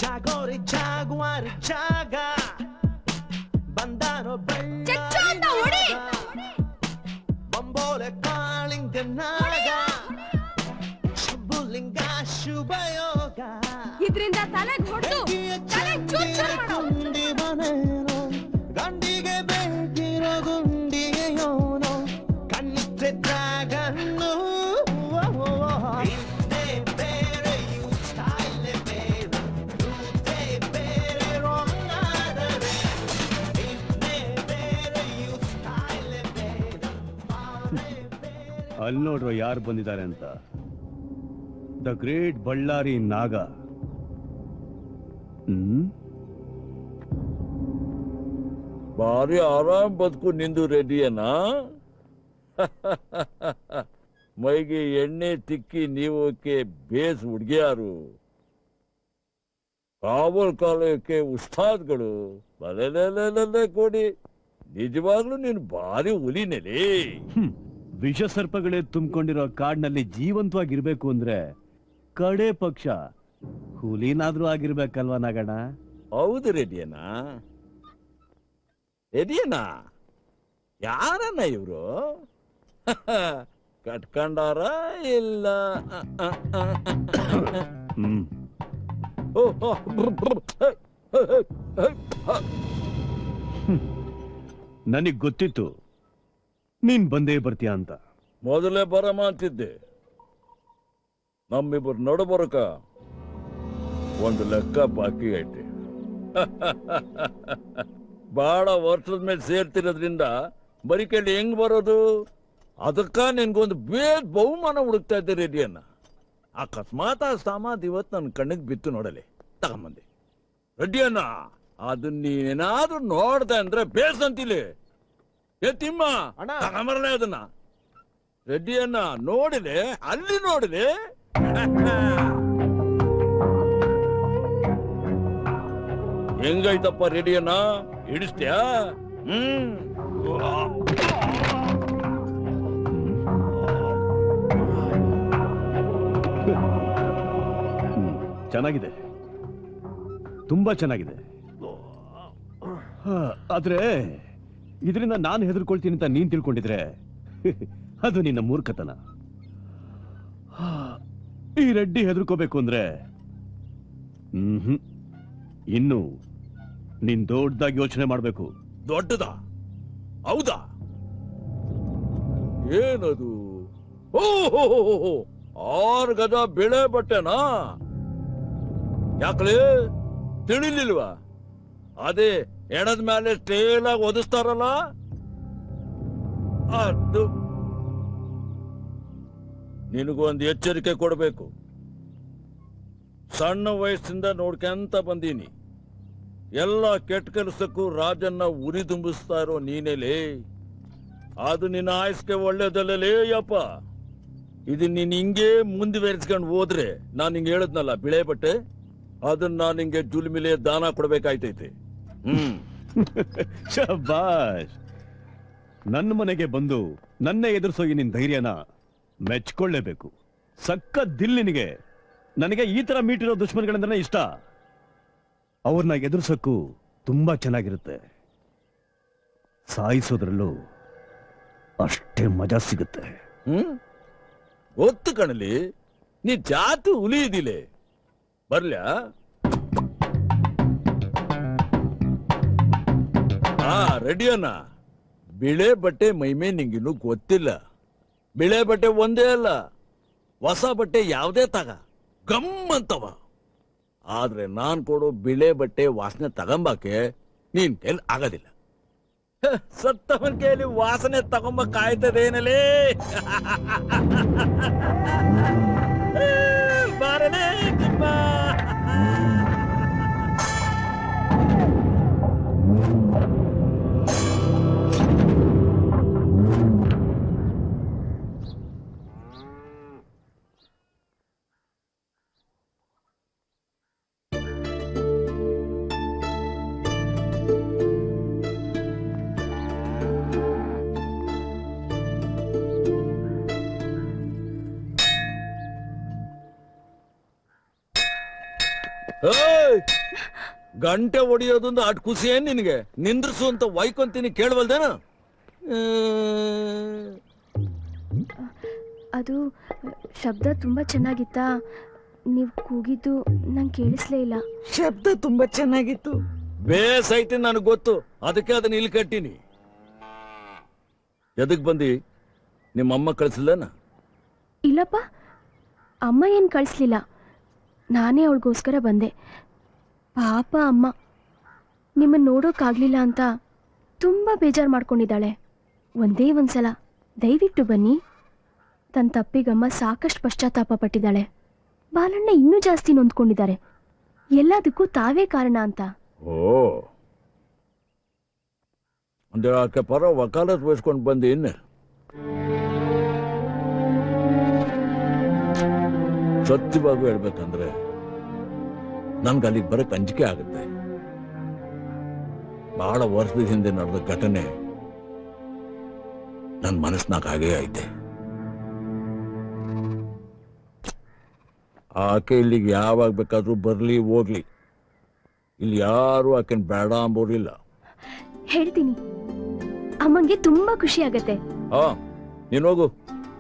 S13: ಜಾಗೋರಿ ಜಾಗುವಾರಿ ಜಾಗ ಬಂದಾರೋ ಬಂಬೋಲೆ ಕಾಳಿಂಗ ನಾಗ ಶುಭಲಿಂಗ ಶುಭಯೋಗ
S1: ಇದ್ರಿಂದ ತಲೆಗೆ ಹೊಡೆದು ತಲೆ ಚೂರ್ ಚೂರ್ ಮಾಡು.
S13: ಗಂಡಿಗೆ ಬೇಕಿರೋ ಗುಂಡಿಗೆ ಯೋನೋ ಕಣ್ಣಿಟ್ರೆ ಡ್ರಾಗನ್ನು
S10: ಅಲ್ಲಿ ನೋಡ್ರು ಯಾರು ಬಂದಿದ್ದಾರೆ ಅಂತ. ದ ಗ್ರೇಟ್ ಬಳ್ಳಾರಿ ನಾಗ.
S3: ಭಾರಿ ಆರಾಮ್ ಬದುಕು ನಿಂದು ರೆಡಿಯನಾ? ಮೈಗೆ ಎಣ್ಣೆ ತಿಕ್ಕಿ ನೀವಕ್ಕೆ ಬೇಸ್ ಹುಡ್ಗಿಯಾರು, ಕಾವಲ್ ಕಾಲಕ್ಕೆ ಉಸ್ತಾದ್ಗಳು. ಬಲೆ ಕೊಡಿ, ನಿಜವಾಗ್ಲೂ ನೀನು ಭಾರಿ ಹುಲಿನೇಲಿ.
S10: ವಿಷ ಸರ್ಪಗಳೇ ತುಂಬಿಕೊಂಡಿರೋ ಕಾಡಿನಲ್ಲಿ ಜೀವಂತವಾಗಿರ್ಬೇಕು ಅಂದ್ರೆ ಕಡೆ ಪಕ್ಷ ಹುಲಿನಾದ್ರೂ ಆಗಿರ್ಬೇಕಲ್ವಾ ನಾಗಣ್ಣ?
S3: ಹೌದು ರೆಡಿಯನಾ? ರೆಡಿಯನಾ ಯಾರನ್ನ ಇವ್ರು? ಕಟ್ಕೊಂಡಾರ ಇಲ್ಲ?
S10: ನನಗ್ ಗೊತ್ತಿತ್ತು ನೀನ್ ಬಂದೇ ಬರ್ತೀಯ ಅಂತ.
S3: ಮೊದಲೇ ಬರ ಮಾತಿದ್ದೆ. ನಮ್ಮಿಬ್ಬರು ನಡಬರಕ ಒಂದು ಲೆಕ್ಕ ಬಾಕಿ ಐತಿ. ಬಹಳ ವರ್ಷದ ಮೇಲೆ ಸೇರ್ತಿರೋದ್ರಿಂದ ಬರೀ ಕೈಲಿ ಹೆಂಗ್ ಬರೋದು? ಅದಕ್ಕ ನಿನ್ಗೊಂದು ಬೇರೆ ಬಹುಮಾನ ಹುಡುಕ್ತಾ ಇದ್ದೆ ರೆಡಿಯನ್ನ. ಅಕಸ್ಮಾತ್ ಆ ಸಾಮಾದ್ ಇವತ್ತು ನನ್ನ ಕಣ್ಣಿಗೆ ಬಿತ್ತು ನೋಡಲಿ, ತಗೊಂಬಂದೆ ರೆಡ್ಡಿಯನ್ನ. ಅದನ್ನ ನೀನೇನಾದ್ರೂ ನೋಡ್ದೆ ಅಂದ್ರೆ ಬೇಸಂತಿಲಿ ಏ ತಿಮ್ಮ ತಗೊಂಬರಲೇ ಅದನ್ನ. ರೆಡ್ಡಿಯನ್ನ ನೋಡಿದೆ, ಅಲ್ಲಿ ನೋಡಿದೆ. ಹೆಂಗೈತಪ್ಪ ರೆಡಿಯನ್ನ, ಹಿಡಿಸ್ತ್ಯಾ?
S10: ಚೆನ್ನಾಗಿದೆ, ತುಂಬಾ ಚೆನ್ನಾಗಿದೆ. ಆದ್ರೆ ಇದರಿಂದ ನಾನು ಹೆದರ್ಕೊಳ್ತೀನಿ ಅಂತ ನೀನ್ ತಿಳ್ಕೊಂಡಿದ್ರೆ ಅದು ನಿನ್ನ ಮೂರ್ಖತನ. ಈ ರೆಡ್ಡಿ ಹೆದರ್ಕೋಬೇಕು ಅಂದ್ರೆ ಇನ್ನು ನೀನ್ ದೊಡ್ಡದಾಗಿ ಯೋಚನೆ ಮಾಡ್ಬೇಕು.
S3: ದೊಡ್ಡದಾ? ಹೌದಾ? ಏನದು? ಓಹೋ, 6 ಗಜ ಬೆಳೆ ಬಟ್ಟೆನಾ? ಯಾಕಲೇ ತಿಳಿಲಿಲ್ವಾ? ಅದೇ ಎಣದ ಮೇಲೆ ಸ್ಟೇಲ್ ಆಗಿ ಒದಿಸ್ತಾರಲ್ಲ ಅದು. ನಿನಗೊಂದು ಎಚ್ಚರಿಕೆ ಕೊಡ್ಬೇಕು. ಸಣ್ಣ ವಯಸ್ಸಿಂದ ನೋಡ್ಕೊಂತ ಬಂದೀನಿ. ಎಲ್ಲ ಕೆಟ್ಟ ಕೆಲಸಕ್ಕೂ ರಾಜನ್ನ ಉರಿ ತುಂಬಿಸ್ತಾ ಇರೋ ನೀನೇಲೇ. ಅದು ನಿನ್ನ ಆಯಸ್ಗೆ ಒಳ್ಳೇದಲ್ಲೇ ಯಪ್ಪ. ಇದು ನೀನ್ ಹಿಂಗೆ ಮುಂದುವರಿಸ್ಕೊಂಡು ಹೋದ್ರೆ ನಾನು ಹಿಂಗೆ ಹೇಳದ್ನಲ್ಲ ಬಿಳೆ ಬಟ್ಟೆ, ಅದನ್ನ ನಾನು ಹಿಂಗೆ ಜುಲ್ಮಿಲೆ ದಾನ ಕೊಡ್ಬೇಕಾಯ್ತೈತೆ.
S10: ಶಬಾಷ್. ನನ್ನ ಮನೆಗೆ ಬಂದು ನನ್ನ ಎದುರಿಸೋ ನಿನ್ ಧೈರ್ಯನ ಮೆಚ್ಕೊಳ್ಳೇಬೇಕು. ಸಕ್ಕ ದಿಲ್ ನಿನಗೆ. ನನಗೆ ಈ ತರ ಮೀಟಿರೋ ದುಶ್ಮನ್ಗಳಂದ್ರೆ ಇಷ್ಟ. ಅವ್ರನ್ನ ಎದುರಿಸೋಕ್ಕೂ ತುಂಬಾ ಚೆನ್ನಾಗಿರುತ್ತೆ. ಸಾಯಿಸೋದ್ರಲ್ಲೂ ಅಷ್ಟೇ ಮಜಾ ಸಿಗುತ್ತೆ.
S3: ಗೊತ್ತು ಕಣಲಿ, ನೀ ಜಾತಿ ಹುಲಿ ಇದಿಲೆ. ಬರ್ಲ್ಯಾ? ರೆಡಿಯನ್ನ. ಬಿಳೆ ಬಟ್ಟೆ ಮೈಮೇ ನಿಂಗಿನ್ನೂ ಗೊತ್ತಿಲ್ಲ. ಬಿಳೆ ಬಟ್ಟೆ ಒಂದೇ ಅಲ್ಲ, ಹೊಸ ಬಟ್ಟೆ ಯಾವುದೇ ತಗ ಗಮ್ಮಂತವ. ಆದ್ರೆ ನಾನ್ ಕೊಡೋ ಬಿಳೆ ಬಟ್ಟೆ ವಾಸನೆ ತಗೊಂಬಾಕೆ ನೀನ್ ಕೈಲಿ ಆಗೋದಿಲ್ಲ. ಸತ್ತವನ್ ಕೈಲಿ ವಾಸನೆ ತಗೊಂಬ ಕಾಯ್ತದೇನಲೇ. ಬಾರಲೇ ತಿಮ್ಮ. ಗಂಟೆ ಹೊಡಿಯೋದೊಂದು ಅಟ್ ಖುಷಿ ಏನ್ ನಿನಗೆ? ನಿಂದ್ರಿಸು ಅಂತ ವೈಕೊಂತೀನಿ, ಕೇಳವಲ್ದೇನ?
S14: ಅದು ಶಬ್ದ ತುಂಬಾ ಚೆನ್ನಾಗಿತ್ತಾ? ನೀವು ಕೂಗಿದ್ದು ನಂಗೆ ಕೇಳಿಸ್ಲೇ ಇಲ್ಲ.
S3: ಶಬ್ದ ತುಂಬಾ ಚೆನ್ನಾಗಿತ್ತು. ಬೇಸೈತಿ ನನಗೆ ಗೊತ್ತು, ಅದಕ್ಕೆ ಅದನ್ನ ಇಲ್ಲಿ ಕಟ್ಟಿನಿ. ಎದಕ್ ಬಂದಿ? ನಿಮ್ಮಮ್ಮ ಕಳಿಸಿಲ್ಲನ?
S14: ಇಲ್ಲಪ್ಪ, ಅಮ್ಮ ಏನು ಕಳಿಸ್ಲಿಲ್ಲ. ನಾನೇ ಅವಳಿಗೋಸ್ಕರ ಬಂದೆ. ಪಾಪ ಅಮ್ಮ ನಿಮ್ಮನ್ನು ನೋಡೋಕ್ಕಾಗಲಿಲ್ಲ ಅಂತ ತುಂಬ ಬೇಜಾರು ಮಾಡ್ಕೊಂಡಿದ್ದಾಳೆ. ಒಂದೇ ಒಂದ್ಸಲ ದಯವಿಟ್ಟು ಬನ್ನಿ. ತನ್ನ ತಪ್ಪಿಗಮ್ಮ ಸಾಕಷ್ಟು ಪಶ್ಚಾತ್ತಾಪ ಪಟ್ಟಿದ್ದಾಳೆ. ಬಾಲಣ್ಣ ಇನ್ನೂ ಜಾಸ್ತಿ ನೊಂದ್ಕೊಂಡಿದ್ದಾರೆ. ಎಲ್ಲದಕ್ಕೂ ತಾವೇ ಕಾರಣ ಅಂತ.
S3: ಓ, ಅಂದ್ರೆ ಆಕೆ ಪರ ವಕಾಲತ್ ವಹಿಸ್ಕೊಂಡು ಬಂದಿ. ಇನ್ನು ಸತ್ಯವಾಗೂ ಹೇಳ್ಬೇಕಂದ್ರೆ ನನ್ಗೆ ಅಲ್ಲಿಗೆ ಬರಕ್ ಅಂಜಿಕೆ ಆಗುತ್ತೆ. ಬಹಳ ವರ್ಷದ ಹಿಂದೆ ನಡೆದ ಘಟನೆ ನನ್ನ ಮನಸ್ಸಿನಾಗ ಹಾಗೇ ಐತೆ. ಆಕೆ ಇಲ್ಲಿಗೆ ಯಾವಾಗ ಬೇಕಾದ್ರೂ ಬರ್ಲಿ ಹೋಗ್ಲಿ, ಇಲ್ಲಿ ಯಾರು ಆಕೆನ್ ಬೇಡ ಅಂಬೋರಿಲ್ಲ.
S14: ಹೇಳ್ತೀನಿ, ಅಮ್ಮಂಗೆ ತುಂಬಾ ಖುಷಿ ಆಗತ್ತೆ.
S3: ಹಾ, ನೀನ್ ಹೋಗು,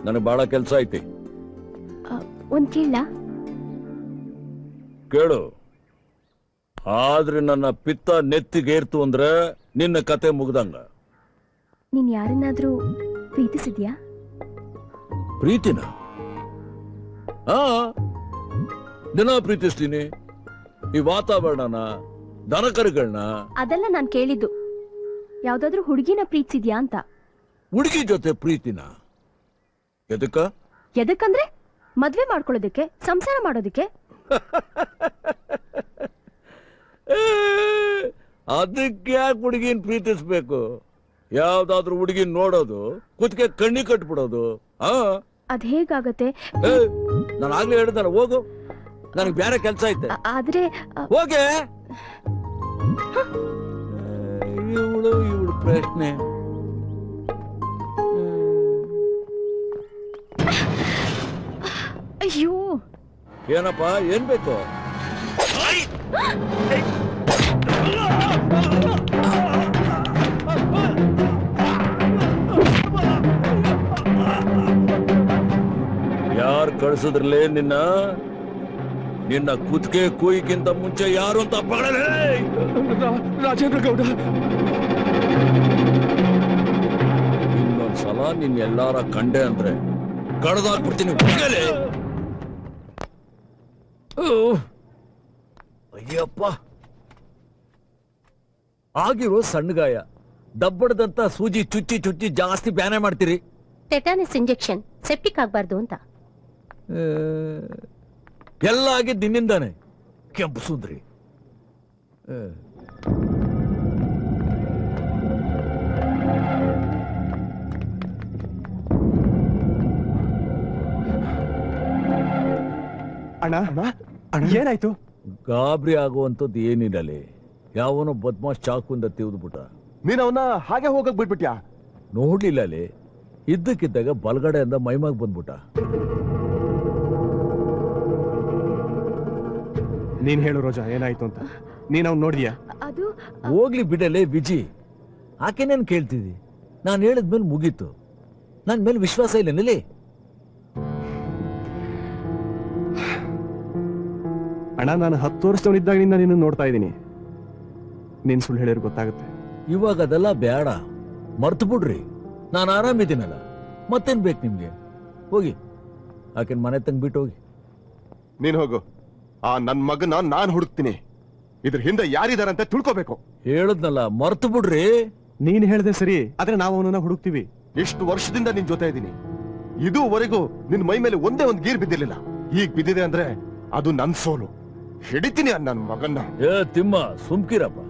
S3: ನನಗೆ ಬಹಳ ಕೆಲಸ ಐತಿ.
S14: ಒಂದ್ ಕೇಳ?
S3: ಕೇಳು. ಆದ್ರೆ ನನ್ನ ಪಿತ್ತ ನೆತ್ತಿಗೇರ್ತು ಅಂದ್ರೆ ನಿನ್ನ ಕತೆ ಮುಗ್ದಂಗ.
S14: ನೀನ್ ಯಾರನ್ನಾದ್ರೂ ಪ್ರೀತಿಸಿದ್ಯಾ?
S3: ಪ್ರೀತಿನ? ಹಾ, ದಿನ ಪ್ರೀತಿಸ್ತೀನಿ. ಈ ವಾತಾವರಣನ, ದನಕರುಗಳನ್ನ.
S14: ಅದೆಲ್ಲ ನಾನ್ ಕೇಳಿದ್ದು ಯಾವ್ದಾದ್ರು ಹುಡುಗಿನ ಪ್ರೀತಿಸಿದ್ಯಾ ಅಂತ.
S3: ಹುಡುಗಿ ಜೊತೆ ಪ್ರೀತಿನ
S14: ಎದಕ್ಕಂದ್ರೆ ಮದ್ವೆ ಮಾಡ್ಕೊಳ್ಳೋದಕ್ಕೆ, ಸಂಸಾರ ಮಾಡೋದಕ್ಕೆ.
S3: ಅದಕ್ಕೆ ಯಾಕೆ ಹುಡುಗಿನ ಪ್ರೀತಿಸ್ಬೇಕು? ಯಾವ್ದಾದ್ರು ಹುಡುಗಿನ ನೋಡೋದು, ಕುತ್ತಿಗೆ ಕಣ್ಣಿ ಕಟ್ಬಿಡೋದು.
S14: ಅದ್ ಹೇಗಾಗತ್ತೆ?
S3: ನಾನು ಆಗ್ಲೇ ಹೇಳಿದಲ್ಲ, ಹೋಗು, ನನಗೆ ಬೇರೆ ಕೆಲಸ ಐತೆ.
S14: ಆದ್ರೆ
S3: ಹೋಗೆ. ಇವಳು ಪ್ರಶ್ನೆ.
S14: ಅಯ್ಯೋ,
S3: ಏನಪ್ಪ, ಏನ್ ಬೇಕು? ಯಾರು ಕಳಿಸಿದ್ರಲೇ ನಿನ್ನ? ನಿನ್ನ ಕುತ್ತಿಗೆ ಕೂಯಿಗಿಂತ ಮುಂಚೆ ಯಾರು ಅಂತ
S4: ರಾಜೇಂದ್ರ ಗೌಡ.
S3: ಇನ್ನೊಂದ್ಸಲ ನಿನ್ ಎಲ್ಲಾರ ಕಂಡೆ ಅಂದ್ರೆ ಕಡ್ದಾಕ್ಬಿಡ್ತೀನಿ. ಅಯ್ಯಪ್ಪ, ಆಗಿರೋ ಸಣ್ಣಗಾಯ, ದಬ್ಬಡದಂತ ಸೂಜಿ ಚುಚ್ಚಿ ಚುಚ್ಚಿ ಜಾಸ್ತಿ ಬ್ಯಾನೆ ಮಾಡ್ತೀರಿ.
S6: ಟೆಟಾನಿಸ್ ಇಂಜೆಕ್ಷನ್ ಸೆಪ್ಟಿಕ್ ಆಗ್ಬಾರ್ದು ಅಂತ.
S3: ಎಲ್ಲ ಆಗಿದ್ದು ನಿನ್ನಿಂದಾನೆ ಕೆಂಪು ಸುಂದ್ರಿ.
S9: ಅಣ್ಣ ಏನಾಯ್ತು?
S3: ಗಾಬರಿ ಆಗುವಂಥದ್ದು ಏನಿಲ್ಲಲೇ. ಯಾವನೋ ಬದ್ಮಾಶ್ ಚಾಕುಂದ ತೆಗೆದ್ಬಿಟ್ಟ.
S9: ನೀನ್ ಅವನ್ನ ಹಾಗೆ ಹೋಗಕ್ ಬಿಟ್ಬಿಟ್ಯಾ?
S3: ನೋಡ್ಲಿಲ್ಲಲೇ, ಇದ್ದಕ್ಕಿದ್ದಾಗ ಬಲಗಡೆಯಿಂದ ಮೈಮಾಗ್ ಬಂದ್ಬಿಟ್ಟ.
S9: ನೀನ್ ಹೇಳು ರೋಜಾ, ಏನಾಯ್ತು ಅಂತ. ನೀನ್ ಅವ್ನು ನೋಡಿದ್ಯಾ?
S14: ಅದು
S3: ಹೋಗ್ಲಿ ಬಿಡಲೇ ವಿಜಿ, ಆಕೆನೇನ್ ಕೇಳ್ತಿದ್ದಿ? ನಾನು ಹೇಳಿದ್ಮೇಲೆ ಮುಗೀತು. ನನ್ ಮೇಲೆ ವಿಶ್ವಾಸ ಇಲ್ಲನಲ್ಲಿ?
S9: ಅಣ್ಣ, ನಾನು 10 ವರ್ಷದವನಿದ್ದಾಗಿನಿಂದ ನಿನ್ನ ನೋಡ್ತಾ ಇದ್ದೀನಿ. ನೀನ್ ಸುಳ್ಳು ಹೇಳಿದ್ರೆ ಗೊತ್ತಾಗುತ್ತೆ.
S3: ಇವಾಗ ಅದೆಲ್ಲ ಬೇಡ, ಮರ್ತು ಬಿಡ್ರಿ. ನಾನು ಆರಾಮಿದ್ದೀನಲ್ಲ, ಮತ್ತೇನ್ ಬೇಕು ನಿಮ್ಗೆ? ಹೋಗಿ ಆಕೆನ್ ಮನೆ ತಂಗ್ ಬಿಟ್ಟು ಹೋಗಿ.
S12: ನೀನ್ ಹೋಗು. ಆ ನನ್ ಮಗನ ನಾನ್ ಹುಡುಕ್ತೀನಿ. ಇದ್ರ ಹಿಂದೆ ಯಾರಿದಾರಂತ ತಿಳ್ಕೋಬೇಕು.
S3: ಹೇಳದ್ನಲ್ಲ, ಮರ್ತು ಬಿಡ್ರಿ.
S9: ನೀನ್ ಹೇಳ್ದೆ ಸರಿ, ಆದ್ರೆ ನಾವು ಅವನನ್ನ ಹುಡುಕ್ತಿವಿ.
S12: ಇಷ್ಟು ವರ್ಷದಿಂದ ನಿನ್ ಜೊತೆ ಇದ್ದೀನಿ. ಇದುವರೆಗೂ ನಿನ್ ಮೈ ಮೇಲೆ ಒಂದೇ ಒಂದ್ ಗೀರ್ ಬಿದ್ದಿರ್ಲಿಲ್ಲ. ಈಗ ಬಿದ್ದಿದೆ ಅಂದ್ರೆ ಅದು ನನ್ ಸೋಲು. ಹಿಡಿತೀನಿ ನನ್ ಮಗನ್ನ.
S3: ತಿಮ್ಮ, ಸುಮ್ಕಿರಪ್ಪ.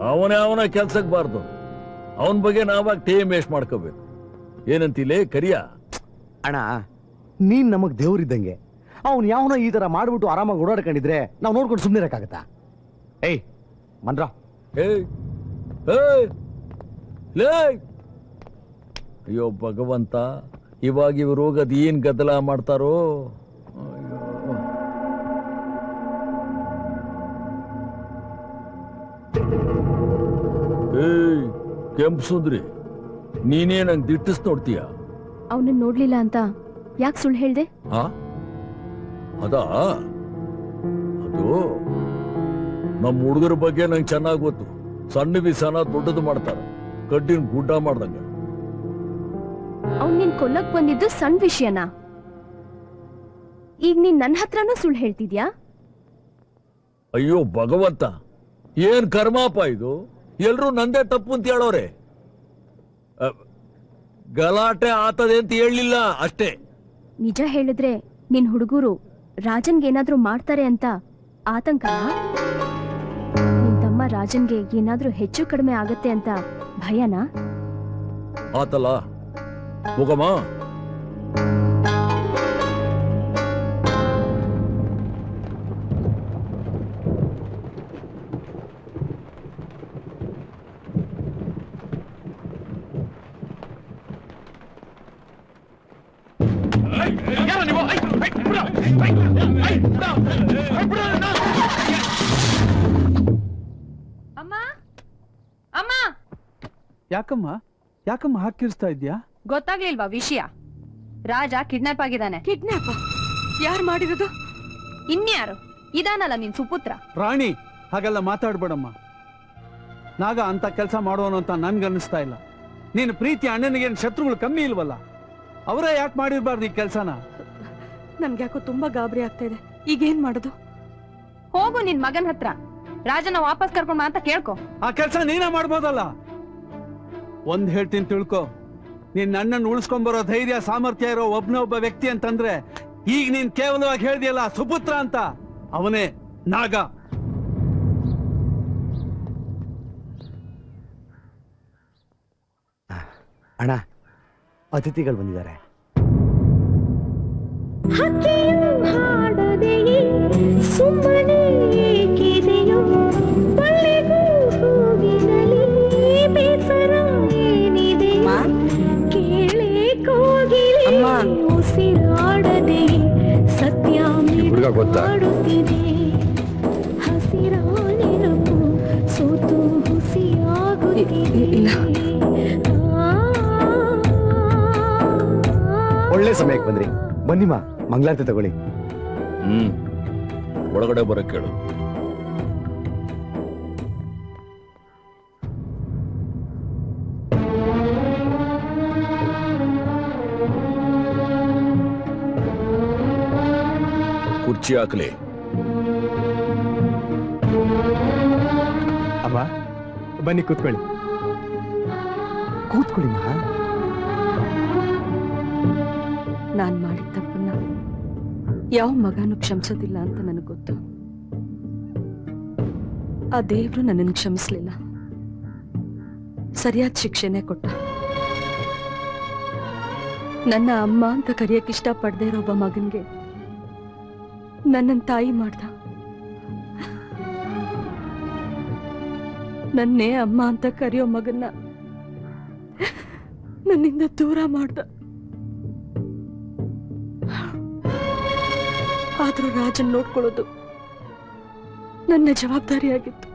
S3: ಅವನ ಕೆಲ್ಸಕ್ ಬಾರ್ದು. ಅವನ್ ಬಗ್ಗೆ ನಾವಾಗ ಟೈಮ್ ವೇಸ್ಟ್ ಮಾಡ್ಕೋಬೇಕು. ಏನಂತಿಲೇ ಕರಿಯ?
S9: ಅಣ್ಣ, ನೀನ್ ನಮಗ್ ದೇವ್ರಿದ್ದಂಗೆ. ಅವ್ನು ಯಾವನೋ ಈ ತರ ಮಾಡ್ಬಿಟ್ಟು ಆರಾಮಾಗಿ ಓಡಾಡ್ಕೊಂಡಿದ್ರೆ ನಾವು ನೋಡ್ಕೊಂಡು ಸುಮ್ಮನೆ ಇರಕ್ಕಾಗತ್ತಾ? ಏಯ್ ಮನ್ರ,
S3: ಅಯ್ಯೋ ಭಗವಂತ, ಇವಾಗ ಇವ್ರು ಹೋಗದ್ ಏನ್ ಗದ್ದಲ ಮಾಡ್ತಾರೋ. ಏಯ್ ಕೆಂಪು ಸುಂದ್ರಿ, ನೀನೇ ನಂಗೆ ದಿಟ್ಟಿಸ್ ನೋಡ್ತೀಯ?
S14: ಅವನನ್ನ ನೋಡ್ಲಿಲ್ಲ ಅಂತ ಯಾಕೆ ಸುಳ್ಳು ಹೇಳ್ದೆ?
S3: ಅದು ನಮ್ಮ ಹುಡುಗರ ಬಗ್ಗೆ ನಂಗೆ ಚೆನ್ನಾಗಿ ಗೊತ್ತು. ಸಣ್ಣ ವಿಷನ ದೊಡ್ಡದು ಮಾಡ್ತಾರ, ಕಡ್ಡಿನ ಗುಡ್ಡ ಮಾಡ್ದಂಗ.
S14: ಅವ್ನ್ ನಿನ್ ಕೊಲ್ಲಕ್ ಬಂದಿದ್ದು ಸಣ್ಣ ವಿಷಯನಾ? ಈಗ ನೀನ್ ನನ್ನ ಹತ್ರನೂ ಸುಳ್ಳು ಹೇಳ್ತಿದ್ಯಾ?
S3: ಅಯ್ಯೋ ಭಗವಂತ, ಏನ್ ಕರ್ಮಾಪ ಇದು. ಎಲ್ರೂ ನಂದೇ ತಪ್ಪು ಅಂತ ಹೇಳೋರೆ. ಗಲಾಟೆ ಆತದೆ ಅಂತ ಹೇಳಲಿಲ್ಲ ಅಷ್ಟೇ.
S14: ನಿಜ ಹೇಳಿದ್ರೆ ನಿನ್ ಹುಡುಗರು ರಾಜನ್ಗೆ ಏನಾದ್ರೂ ಮಾಡ್ತಾರೆ ಅಂತ ಆತಂಕನಾ? ನಿನ್ ತಮ್ಮ ರಾಜನ್ಗೆ ಏನಾದ್ರೂ ಹೆಚ್ಚು ಕಡಿಮೆ ಆಗತ್ತೆ ಅಂತ ಭಯನಾ?
S3: ಆತಲ್ಲ, ಹೋಗಮ್ಮ.
S1: ಅಮ್ಮ, ಅಮ್ಮ,
S4: ಯಾಕಮ್ಮ ಹಾಕಿರ್ಸ್ತಾ ಇದ್ಯಾ?
S1: ಗೊತ್ತಾಗ್ಲಿಲ್ವಾ ವಿಷಯ? ರಾಜ ಕಿಡ್ನಾಪ್ ಆಗಿದ್ದಾನೆ. ಕಿಡ್ನಾಪ್? ಯಾರು ಮಾಡಿರೋದು? ಇನ್ಯಾರು? ಇದಾನಲ್ಲ ನಿನ್ ಸುಪುತ್ರ.
S4: ರಾಣಿ, ಹಾಗೆಲ್ಲ ಮಾತಾಡ್ಬೇಡಮ್ಮ. ನಾಗ ಅಂತ ಕೆಲಸ ಮಾಡೋನು ಅಂತ ನನ್ಗನ್ನಿಸ್ತಾ ಇಲ್ಲ. ನೀನು ಪ್ರೀತಿ ಅಣ್ಣನಿಗೇನು ಶತ್ರುಗಳು ಕಮ್ಮಿ ಇಲ್ವಲ್ಲ? ಅವರೇ ಯಾಕೆ ಮಾಡಿರ್ಬಾರ್ದು ಈ ಕೆಲಸನ?
S1: ನನ್ಗ್ಯಾಕೋ ತುಂಬಾ ಗಾಬರಿ ಆಗ್ತಾ ಇದೆ.
S2: ಈಗೇನ್ ಮಾಡೋದು?
S1: ಹೋಗು ನಿನ್ ಮಗನ್ ಹತ್ರ, ರಾಜನ ವಾಪಸ್ ಕರ್ಕೊಂಡ್ ಬಾ ಅಂತ ಕೇಳ್ಕೊ.
S4: ಆ ಕೆಲಸ ನೀನೇ ಮಾಡ್ಬೋದಲ್ಲ. ಒಂದ್ ಹೇಳ್ತೀನಿ ತಿಳ್ಕೊ, ನೀನ್ ನನ್ನನ್ನು ಉಳಿಸ್ಕೊಂಡ್ಬರೋ ಧೈರ್ಯ ಸಾಮರ್ಥ್ಯ ಇರೋ ಒಬ್ಬ ವ್ಯಕ್ತಿ ಅಂತಂದ್ರೆ ಈಗ ನೀನ್ ಕೇವಲವಾಗಿ ಹೇಳ್ದಿಯಲ್ಲ ಸುಪುತ್ರ ಅಂತ, ಅವನೇ ನಾಗ.
S9: ಅಣ್ಣ, ಅತಿಥಿಗಳು ಬಂದಿದ್ದಾರೆ.
S8: ಹುಡುಗ ಗೊತ್ತಾ?
S9: ಒಳ್ಳೆ ಸಮಯಕ್ಕೆ ಬಂದ್ರಿ. ಬನ್ನಿಮ್ಮ, ಮಂಗಳಾರತಿ ತಗೊಳ್ಳಿ.
S3: ಒಳಗಡೆ ಬರಕ್ ಕೇಳು. ಕುರ್ಚಿ ಹಾಕ್ಲಿ.
S9: ಅಮ್ಮ ಬನ್ನಿ, ಕೂತ್ಕೊಳ್ಳಿ. ಕೂತ್ಕೊಳ್ಳಿ ಮಾ.
S2: ನಾನ್ ಮಾಡಿದ ತಪ್ಪನ್ನ ಯಾವ ಮಗನೂ ಕ್ಷಮಿಸೋದಿಲ್ಲ ಅಂತ ನನಗೆ ಗೊತ್ತು. ಆ ದೇವ್ರು ನನ್ನನ್ನು ಕ್ಷಮಿಸ್ಲಿಲ್ಲ, ಸರಿಯಾದ ಶಿಕ್ಷೆನೆ ಕೊಟ್ಟ. ನನ್ನ ಅಮ್ಮ ಅಂತ ಕರೆಯಕ್ ಇಷ್ಟಪಡದೇ ಇರೋ ಒಬ್ಬ ಮಗನ್ಗೆ ನನ್ನನ್ ತಾಯಿ ಮಾಡ್ದ. ನನ್ನೇ ಅಮ್ಮ ಅಂತ ಕರೆಯೋ ಮಗನ್ನ ನನ್ನಿಂದ ದೂರ ಮಾಡ್ದ. ಆದ್ರೂ ರಾಜನ್ ನೋಡ್ಕೊಳ್ಳೋದು ನನ್ನ ಜವಾಬ್ದಾರಿಯಾಗಿತ್ತು.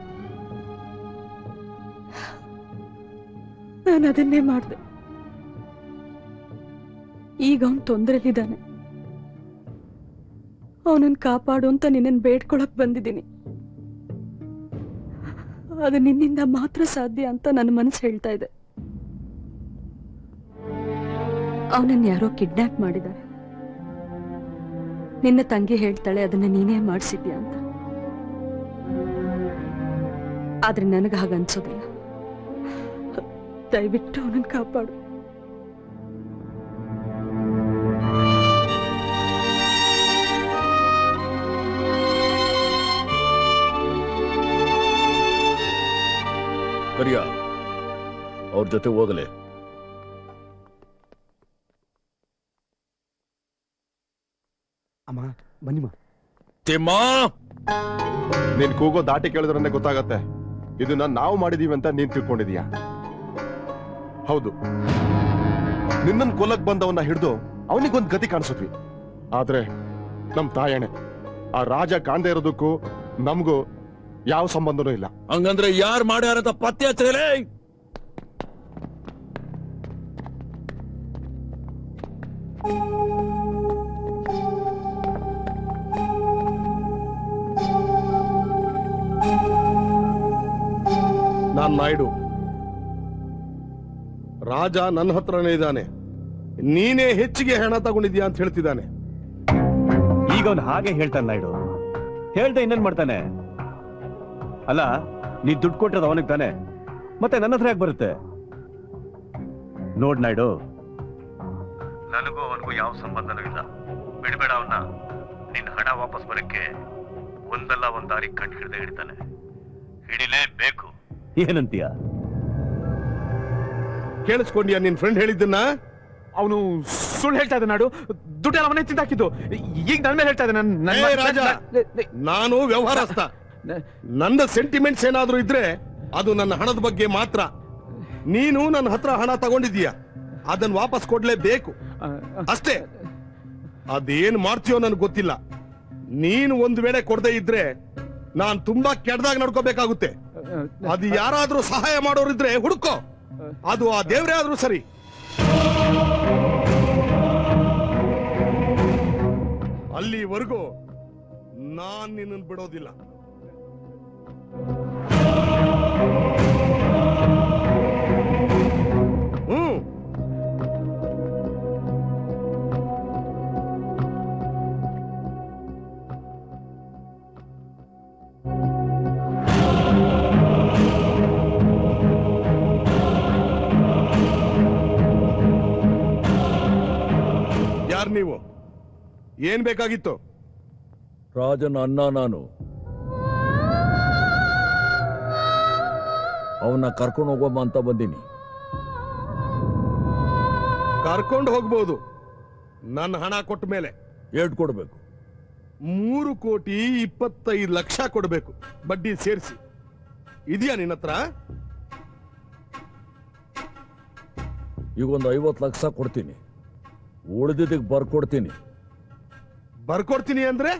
S2: ನಾನು ಅದನ್ನೇ ಮಾಡಿದೆ. ಈಗ ಅವನ್ ತೊಂದರೆಲಿದ್ದಾನೆ. ಅವನನ್ನ ಕಾಪಾಡು ಅಂತ ನಿನ್ನನ್ನು ಬೇಡ್ಕೊಳಕ್ ಬಂದಿದ್ದೀನಿ. ಅದು ನಿನ್ನಿಂದ ಮಾತ್ರ ಸಾಧ್ಯ ಅಂತ ನನ್ನ ಮನಸ್ಸು ಹೇಳ್ತಾ ಇದೆ. ಅವನನ್ನ ಯಾರೋ ಕಿಡ್ನಾಪ್ ಮಾಡಿದ್ದಾರೆ. ನಿನ್ನ ತಂಗಿ ಹೇಳ್ತಾಳೆ ಅದನ್ನ ನೀನೇ ಮಾಡಿಸಿದ್ಯಾ ಅಂತ. ಆದ್ರೆ ನನಗೆ ಹಾಗನ್ಸೋದಿಲ್ಲ. ದಯವಿಟ್ಟು ಅವನನ್ನ ಕಾಪಾಡು.
S3: ಕರಿಯ, ಅವ್ರ ಜೊತೆ ಹೋಗಲೆ.
S9: ಅಮ್ಮ ಬನ್ನಿಮ್ಮ.
S3: ತಿಮ್ಮ,
S12: ನೀನ್ ಕೂಗೋ ದಾಟಿ ಕೇಳಿದ್ರೆ ಗೊತ್ತಾಗತ್ತೆ ಇದನ್ನ ನಾವು ಮಾಡಿದೀವಿ ಅಂತ ನೀನ್ ತಿಳ್ಕೊಂಡಿದೀಯ. ಹೌದು, ನಿನ್ನನ್ ಕೊಲ್ಲಕ್ ಬಂದವನ್ನ ಹಿಡಿದು ಅವನಿಗೊಂದ್ ಗತಿ ಕಾಣಿಸಿದ್ವಿ. ಆದ್ರೆ ನಮ್ ತಾಯಣೆ ಆ ರಾಜ ಕಾಣ್ದೇ ಇರೋದಕ್ಕೂ ನಮಗೂ ಯಾವ ಸಂಬಂಧನೂ ಇಲ್ಲ.
S3: ಹಂಗಂದ್ರೆ ಯಾರು ಮಾಡ್ಯಾರಂತ ಪತ್ತೆ ಹಚ್ಚಲೇ.
S12: ನಾನ್ ನಾಯ್ಡು. ರಾಜ ನನ್ನ ಹತ್ರನೇ ಇದ್ದಾನೆ. ನೀನೇ ಹೆಚ್ಚಿಗೆ ಹಣ ತಗೊಂಡಿದ್ಯಾ ಅಂತ ಹೇಳ್ತಿದ್ದಾನೆ.
S10: ಈಗ ಅವನು ಹಾಗೆ ಹೇಳ್ತಾನೆ ನಾಯ್ಡು. ಹೇಳ್ದೆ ಇನ್ನೇನ್ ಮಾಡ್ತಾನೆ? ಅಲ್ಲ, ನೀ ದುಡ್ಡು ಕೊಟ್ಟಿರೋದು ಅವನಿಗೆ ತಾನೆ, ಮತ್ತೆ ನನ್ನ ಹತ್ರ ಯಾಕೆ ಬರುತ್ತೆ? ನೋಡ್ ನಾಯ್ಡು, ನನಗೂ ಅವನಿಗೂ ಯಾವ ಸಂಬಂಧನೂ ಇಲ್ಲ. ಬಿಡಬೇಡ ಅವನ್ನ. ನಿನ್ನ ಹಣ ವಾಪಸ್ ಬರಕ್ಕೆ ಒಂದಲ್ಲ ಒಂದ್ ದಾರಿ ಕಂಡು ಹಿಡ್ದೆ ಹಿಡಿತಾನೆ. ಹಿಡಿಲೇಬೇಕು. ಏನಂತೀಯ?
S12: ಕೇಳಿಸ್ಕೊಂಡ್ಯಾ ನಿನ್ ಫ್ರೆಂಡ್ ಹೇಳಿದ್ದನ್ನ?
S11: ಅವನು ಸುಳ್ಳು ಹೇಳ್ತಾ ಇದ್ದ ನಾಡು. ದುಡ್ಡೆಲ್ಲ ಅವನೇ ತಿಂದಾಕಿದ್ದು. ಈಗ ನನ್ನ ಮೇಲೆ ಹೇಳ್ತಾ ಇದ್ದ.
S12: ರಾಜ, ನಾನು ವ್ಯವಹಾರಸ್ಥ. ನನ್ನ ಸೆಂಟಿಮೆಂಟ್ಸ್ ಏನಾದ್ರೂ ಇದ್ರೆ ಅದು ನನ್ನ ಹಣದ ಬಗ್ಗೆ ಮಾತ್ರ. ನೀನು ನನ್ನ ಹತ್ರ ಹಣ ತಗೊಂಡಿದ್ದೀಯ, ಅದನ್ನ ವಾಪಸ್ ಕೊಡ್ಲೇಬೇಕು ಅಷ್ಟೇ. ಅದೇನ್ ಮಾಡ್ತೀಯೋ ನನ್ಗೆ ಗೊತ್ತಿಲ್ಲ. ನೀನು ಒಂದು ವೇಳೆ ಕೊಡದೇ ಇದ್ರೆ ನಾನ್ ತುಂಬಾ ಕೆಟ್ಟದಾಗ ನಡ್ಕೋಬೇಕಾಗುತ್ತೆ. ಅದು ಯಾರಾದ್ರೂ ಸಹಾಯ ಮಾಡೋರಿದ್ರೆ ಹುಡುಕೋ, ಅದು ಆ ದೇವ್ರೇ ಆದ್ರೂ ಸರಿ. ಅಲ್ಲಿವರೆಗೂ ನಾನ್ ನಿನ್ನನ್ನು ಬಿಡೋದಿಲ್ಲ. ಏನ್ ಬೇಕಾಗಿತ್ತು?
S3: ರಾಜನ ಅನ್ನ ನಾನು. ಅವನ್ನ ಕರ್ಕೊಂಡು ಹೋಗೋಮ್ಮ ಅಂತ ಬಂದೀನಿ.
S12: ಕರ್ಕೊಂಡು ಹೋಗ್ಬೋದು, ನನ್ನ ಹಣ ಕೊಟ್ಟ ಮೇಲೆ.
S3: ಏಟ್ ಕೊಡ್ಬೇಕು?
S12: 3,25,00,000 ಕೊಡ್ಬೇಕು, ಬಡ್ಡಿ ಸೇರಿಸಿ. ಇದೆಯಾ ನಿನ್ನ ಹತ್ರ?
S3: ಈಗ ಒಂದು 50 ಲಕ್ಷ ಕೊಡ್ತೀನಿ, ಉಳಿದಿದ್ದಕ್ಕೆ ಬರ್ಕೊಡ್ತೀನಿ.
S12: ಬರ್ಕೊಡ್ತೀನಿ ಅಂದ್ರೆ?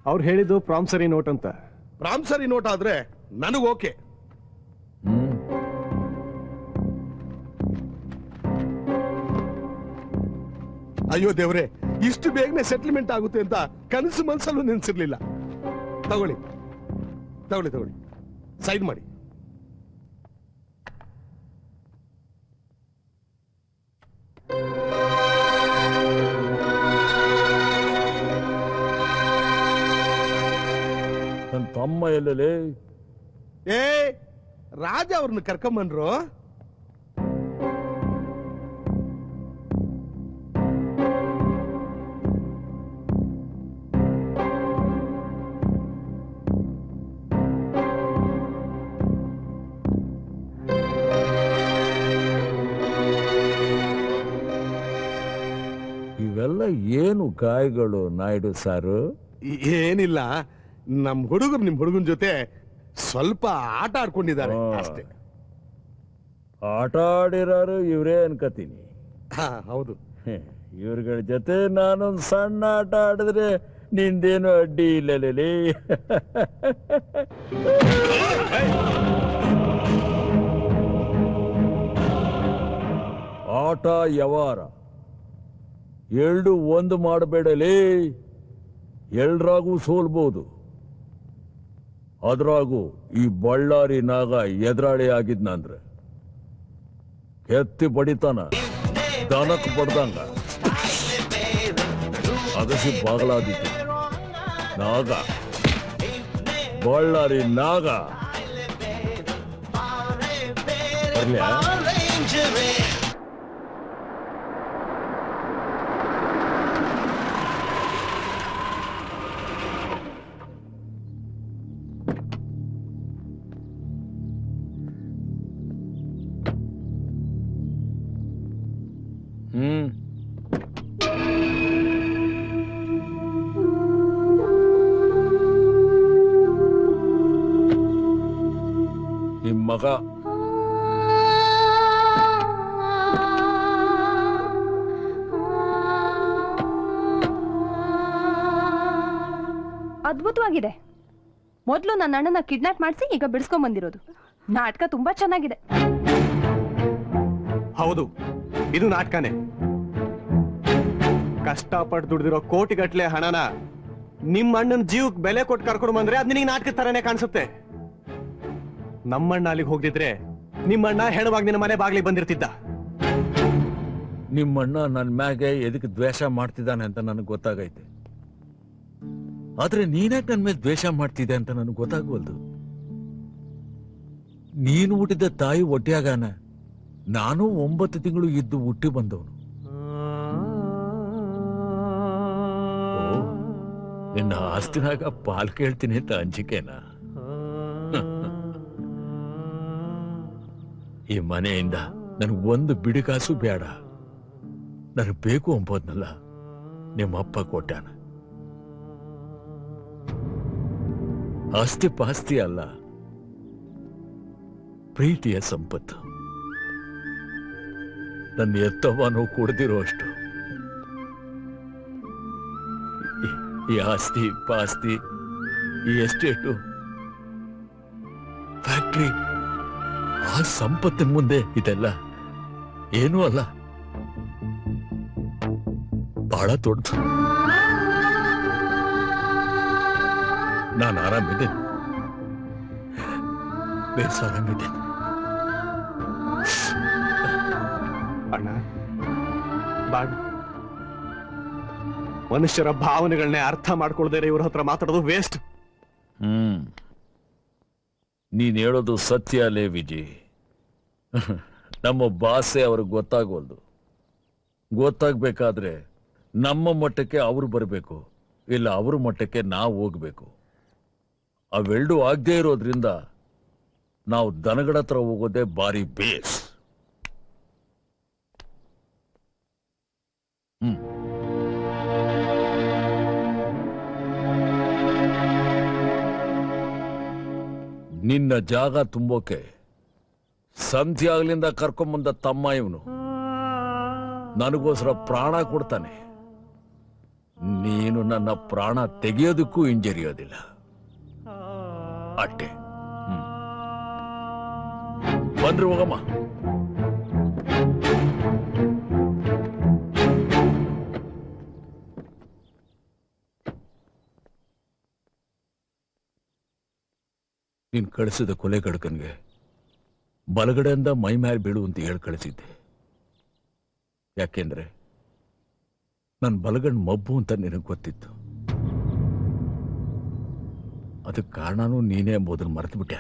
S10: ಅವ್ರು ಹೇಳಿದ್ದು ಪ್ರಾಮ್ಸರಿ ನೋಟ್ ಅಂತ.
S12: ಪ್ರಾಮ್ಸರಿ ನೋಟ್ ಆದ್ರೆ ನನಗೆ ಓಕೆ. ಅಯ್ಯೋ ದೇವ್ರೆ, ಇಷ್ಟು ಬೇಗನೆ ಸೆಟಲ್ಮೆಂಟ್ ಆಗುತ್ತೆ ಅಂತ ಕನಸು ಮನಸ್ಸಲ್ಲೂ ನೆನ್ಸಿರ್ಲಿಲ್ಲ. ತಗೊಳ್ಳಿ ತಗೊಳ್ಳಿ ತಗೊಳ್ಳಿ, ಸೈನ್ ಮಾಡಿ.
S3: ನನ್ನ ತಮ್ಮ ಎಲ್ಲಲೇ?
S12: ಏ, ರಾಜ ಅವ್ರನ್ನ ಕರ್ಕೊಂಬನ್ರು.
S3: ಇವೆಲ್ಲ ಏನು ಗಾಯಗಳು ನಾಯ್ಡು ಸಾರು?
S12: ಏನಿಲ್ಲ, ನಮ್ ಹುಡುಗರು ನಿಮ್ ಹುಡುಗನ ಜೊತೆ ಸ್ವಲ್ಪ ಆಟ ಆಡ್ಕೊಂಡಿದ್ದಾರೆ ಅಷ್ಟೇ.
S3: ಆಟ ಆಡಿರೋರು ಇವ್ರೇ ಅನ್ಕತೀನಿ.
S12: ಹೌದು.
S3: ಇವ್ರಗಳ ಜೊತೆ ನಾನೊಂದು ಸಣ್ಣ ಆಟ ಆಡಿದ್ರೆ ನಿಂದೇನು ಅಡ್ಡಿ ಇಲ್ಲಲೇ. ಆಟ ವ್ಯವಹಾರ ಎರಡು ಒಂದು ಮಾಡಬೇಡಲೇ. ಎಲ್ರಾಗೂ ಸೋಲ್ಬಹುದು, ಅದ್ರಾಗೂ ಈ ಬಳ್ಳಾರಿ ನಾಗ ಎದುರಾಳಿ ಆಗಿದ್ನಂದ್ರೆ ಎತ್ತಿ ಬಡಿತಾನ, ದನಕ್ ಬಡ್ದಂಗ ಅಗಸಿ ಬಾಗಲಾದಿತ್ತು. ನಾಗ, ಬಳ್ಳಾರಿ ನಾಗ. ಬರ್ಲ್ಯಾ? ನಿಮ್ ಮಗ
S1: ಅದ್ಭುತವಾಗಿದೆ. ಮೊದ್ಲು ನನ್ನ ಅಣ್ಣನ ಕಿಡ್ನಾಪ್ ಮಾಡಿಸಿ ಈಗ ಬಿಡಿಸ್ಕೊಂಡ್ ಬಂದಿರೋದು. ನಾಟಕ ತುಂಬಾ ಚೆನ್ನಾಗಿದೆ.
S10: ಹೌದು, ಇದು ನಾಟಕನೇ. ಕಷ್ಟಪಟ್ಟು ದುಡ್ದಿರೋ ಕೋಟಿಗಟ್ಲೆ ಹಣನ ನಿಮ್ಮ ಅಣ್ಣನ ಜೀವಕ್ಕೆ ಬೆಲೆ ಕೊಟ್ಟು ಕರ್ಕೊಂಡು ಬಂದ್ರೆ ಅದ್ ನಿನಗೆ ನಾಟಕ ತರನೇ ಕಾಣಿಸುತ್ತೆ. ನಮ್ಮಣ್ಣ ಅಲ್ಲಿಗೆ ಹೋಗ್ದಿದ್ರೆ ನಿಮ್ಮಣ್ಣ ಹೆಣವಾಗಿ ನಿನ್ನ ಮನೆ ಬಾಗ್ಲಿಗೆ ಬಂದಿರ್ತಿದ್ದ.
S3: ನಿಮ್ಮಣ್ಣ ನನ್ನ ಮ್ಯಾಗೆ ಎದಕ್ಕೆ ದ್ವೇಷ ಮಾಡ್ತಿದ್ದಾನೆ ಅಂತ ನನಗೆ ಗೊತ್ತಾಗೈತೆ. ಆದ್ರೆ ನೀನ್ಯಾಕೆ ನನ್ನ ಮೇಲೆ ದ್ವೇಷ ಮಾಡ್ತಿದ್ದೆ ಅಂತ ನನಗೆ ಗೊತ್ತಾಗವಲ್ದು. ನೀನು ಹುಟ್ಟಿದ ತಾಯಿ ಹೊಟ್ಟೆಯಾಗಾನ, ನಾನು 9 ತಿಂಗಳು ಇದ್ದು ಹುಟ್ಟಿ ಬಂದವನು. ನಿನ್ನ ಆಸ್ತಿನಾಗ ಪಾಲ್ ಕೇಳ್ತೀನಿ ಅಂತ ಅಂಜಿಕೆನಾ? ಈ ಮನೆಯಿಂದ ನನಗೊಂದು ಬಿಡಿಕಾಸು ಬೇಡ. ನನಗೆ ಬೇಕು ಅಂಬೋದ್ನಲ್ಲ ನಿಮ್ಮಪ್ಪ ಕೊಟ್ಟಾನ. ಆಸ್ತಿ ಪಾಸ್ತಿ ಅಲ್ಲ, ಪ್ರೀತಿಯ ಸಂಪತ್ತು. ನನ್ನ ಎತ್ತವನು ಕುಡ್ದಿರೋ ಅಷ್ಟು. ಈ ಆಸ್ತಿ ಪಾಸ್ತಿ, ಈ ಎಸ್ಟೇಟು, ಫ್ಯಾಕ್ಟ್ರಿ, ಆ ಸಂಪತ್ತಿನ ಮುಂದೆ ಇದೆಲ್ಲ ಏನೂ ಅಲ್ಲ. ಬಹಳ ದೊಡ್ಡದು. ನಾನು ಆರಾಮಿದ್ದೇನೆ, ಬೇಸಾರಾಮಿದ್ದೇನೆ.
S10: ಅಣ್ಣ, ಬಾಡ್ ಮನುಷ್ಯರ ಭಾವನೆಗಳನ್ನೇ ಅರ್ಥ ಮಾಡ್ಕೊಳ್ದೇ ಇವ್ರ ಹತ್ರ ಮಾತಾಡೋದು ವೇಸ್ಟ್.
S3: ನೀನ್ ಹೇಳೋದು ಸತ್ಯ ಅಲ್ಲೇ ವಿಜಿ. ನಮ್ಮ ಭಾಷೆ ಅವ್ರಿಗೆ ಗೊತ್ತಾಗೋಲ್ದು. ಗೊತ್ತಾಗ್ಬೇಕಾದ್ರೆ ನಮ್ಮ ಮಟ್ಟಕ್ಕೆ ಅವ್ರು ಬರಬೇಕು, ಇಲ್ಲ ಅವ್ರ ಮಟ್ಟಕ್ಕೆ ನಾವು ಹೋಗ್ಬೇಕು. ಅವೆರಡೂ ಆಗದೆ ಇರೋದ್ರಿಂದ ನಾವು ದನಗಳ ಹತ್ರ ಹೋಗೋದೇ ಭಾರಿ ಬೇಸ್. ನಿನ್ನ ಜಾಗ ತುಂಬೋಕೆ ಸಂಧಿ ಆಗ್ಲಿಂದ ಕರ್ಕೊಂಬಂದ ತಮ್ಮ ಇವನು ನನಗೋಸ್ಕರ ಪ್ರಾಣ ಕೊಡ್ತಾನೆ. ನೀನು ನನ್ನ ಪ್ರಾಣ ತೆಗೆಯೋದಕ್ಕೂ ಹಿಂಜರಿಯೋದಿಲ್ಲ ಅಟ್ಟೆ. ಬನ್ರಿ ಹೋಗಮ್ಮ. ನೀನ್ ಕಳಿಸಿದ ಕೊಲೆ ಗಡಕನ್ಗೆ ಬಲಗಡೆಯಿಂದ ಮೈ ಮೇಲೆ ಬೀಳು ಅಂತ ಹೇಳಿ ಕಳಿಸಿದ್ದೆ. ಯಾಕೆಂದ್ರೆ ನನ್ನ ಬಲಗಣ್ಣು ಮಬ್ಬು ಅಂತ ನಿನಗೆ ಗೊತ್ತಿತ್ತು. ಅದಕ್ಕೆ ಕಾರಣನೂ ನೀನೇ ಎಂಬುದನ್ನು ಮರೆತುಬಿಟ್ಟೆ.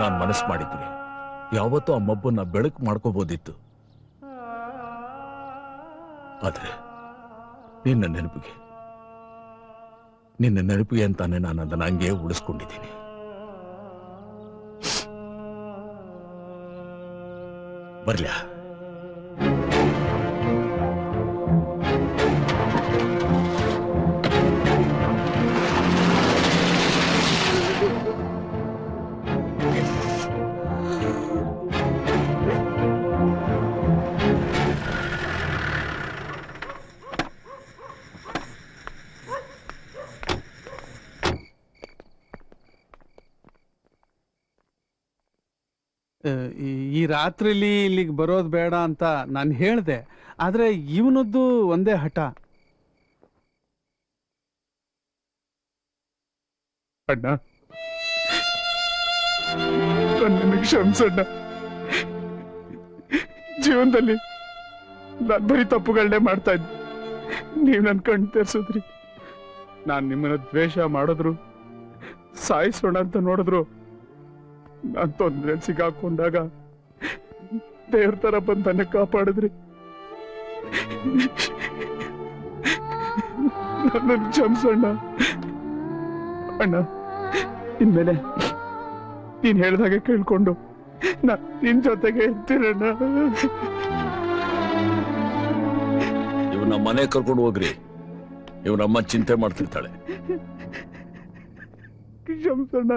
S3: ನಾನು ಮನಸ್ಸು ಮಾಡಿದ್ದೀನಿ, ಯಾವತ್ತೂ ಆ ಮಬ್ಬನ್ನ ಬೆಳಕು ಮಾಡ್ಕೋಬೋದಿತ್ತು. ಆದ್ರೆ ನಿನ್ನ ನೆನಪಿಗೆ ಅಂತಾನೆ ನಾನು ಅದನ್ನ ಹಂಗೆ ಉಳಿಸ್ಕೊಂಡಿದ್ದೀನಿ. ಬರ್ಲ್ಯಾ?
S4: ಈ ರಾತ್ರಿಲಿ ಇಲ್ಲಿಗೆ ಬರೋದು ಬೇಡ ಅಂತ ನಾನು ಹೇಳ್ದೆ, ಆದ್ರೆ ಇವನದ್ದು ಒಂದೇ ಹಠ.
S15: ಅಣ್ಣ, ನಿಮಗೆ ಕ್ಷಮಿಸಣ್ಣ. ಜೀವನದಲ್ಲಿ ನಾನು ಬರೀ ತಪ್ಪುಗಳನ್ನೇ ಮಾಡ್ತಾ ಇದ್ದೆ. ನೀವು ನನ್ನ ಕಣ್ಣು ತೆರೆಸಿದ್ರಿ. ನಾನು ನಿಮ್ಮನ್ನ ದ್ವೇಷ ಮಾಡಿದ್ರು, ಸಾಯಿಸೋಣ ಅಂತ ನೋಡಿದ್ರು, ನಾನು ತೊಂದರೆ ಸಿಗಾಕೊಂಡಾಗ ದೇವ್ರ ತರ ಬಂದು ನನ್ನ ಕಾಪಾಡಿದ್ರಿ. ನನ್ನ ಕ್ಷಮಿಸಣ್ಣ. ಅಣ್ಣ, ಇನ್ಮೇಲೆ ನೀನ್ ಹೇಳ್ದಾಗೆ ಕೇಳ್ಕೊಂಡು ನಿನ್ ಜೊತೆಗೆ ಇರ್ತೀರಣ್ಣ.
S3: ಇವನ ಮನೆ ಕರ್ಕೊಂಡು ಹೋಗ್ರಿ. ಇವನಮ್ಮ ಚಿಂತೆ ಮಾಡ್ತಿರ್ತಾಳೆ.
S15: ಕ್ಷಮಿಸಣ್ಣ.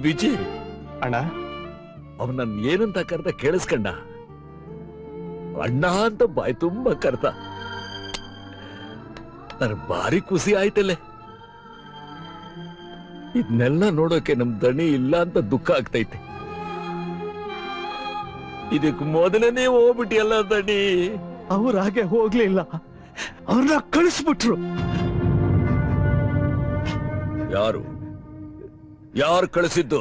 S3: ಬಿಜಿ
S15: ಅಣ್ಣ,
S3: ಅವನ ಏನಂತ ಕರೆದ ಕೇಳಿಸ್ಕಂಡ? ಅಣ್ಣ ಅಂತ ಬಾಯಿ ತುಂಬಾ ಕರೆದ. ನನ್ ಭಾರಿ ಖುಷಿ ಆಯ್ತಲ್ಲೇ. ಇದನ್ನೆಲ್ಲ ನೋಡೋಕೆ ನಮ್ ದಣಿ ಇಲ್ಲ ಅಂತ ದುಃಖ ಆಗ್ತೈತೆ. ಇದಕ್ ಮೊದಲನೇ ಹೋಗ್ಬಿಟ್ಟಿಯಲ್ಲ ದಣಿ.
S4: ಅವ್ರ ಹಾಗೆ ಹೋಗ್ಲಿಲ್ಲ, ಅವ್ರನ್ನ ಕಳಿಸ್ಬಿಟ್ರು.
S3: ಯಾರು ಕಳಿಸಿದ್ದು?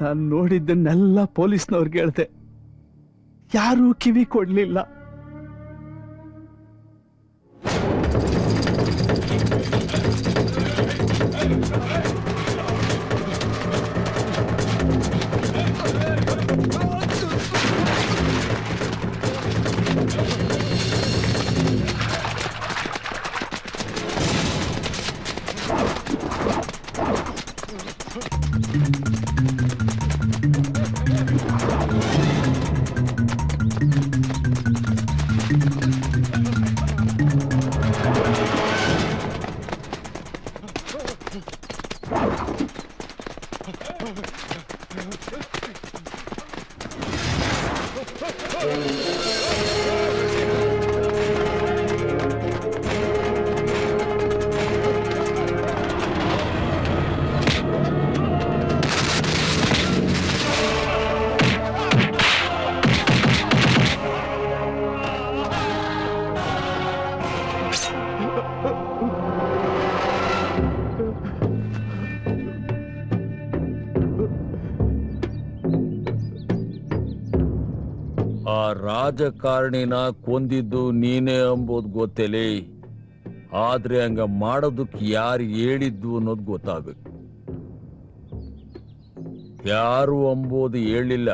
S4: ನಾನು ನೋಡಿದ್ದನ್ನೆಲ್ಲ ಪೊಲೀಸ್ನವ್ರಿಗೆ ಹೇಳ್ದೆ, ಯಾರೂ ಕಿವಿ ಕೊಡ್ಲಿಲ್ಲ.
S3: ರಾಜಕಾರಣಿನ ಕೊಂದಿದ್ದು ನೀನೇ ಅಂಬೋದು ಗೊತ್ತೇಲಿ, ಆದ್ರೆ ಹಂಗ ಮಾಡೋದಕ್ಕೆ ಯಾರು ಹೇಳಿದ್ದು ಅನ್ನೋದು ಗೊತ್ತಾಗಬೇಕು. ಯಾರು ಅಂಬೋದು ಹೇಳಿಲ್ಲ,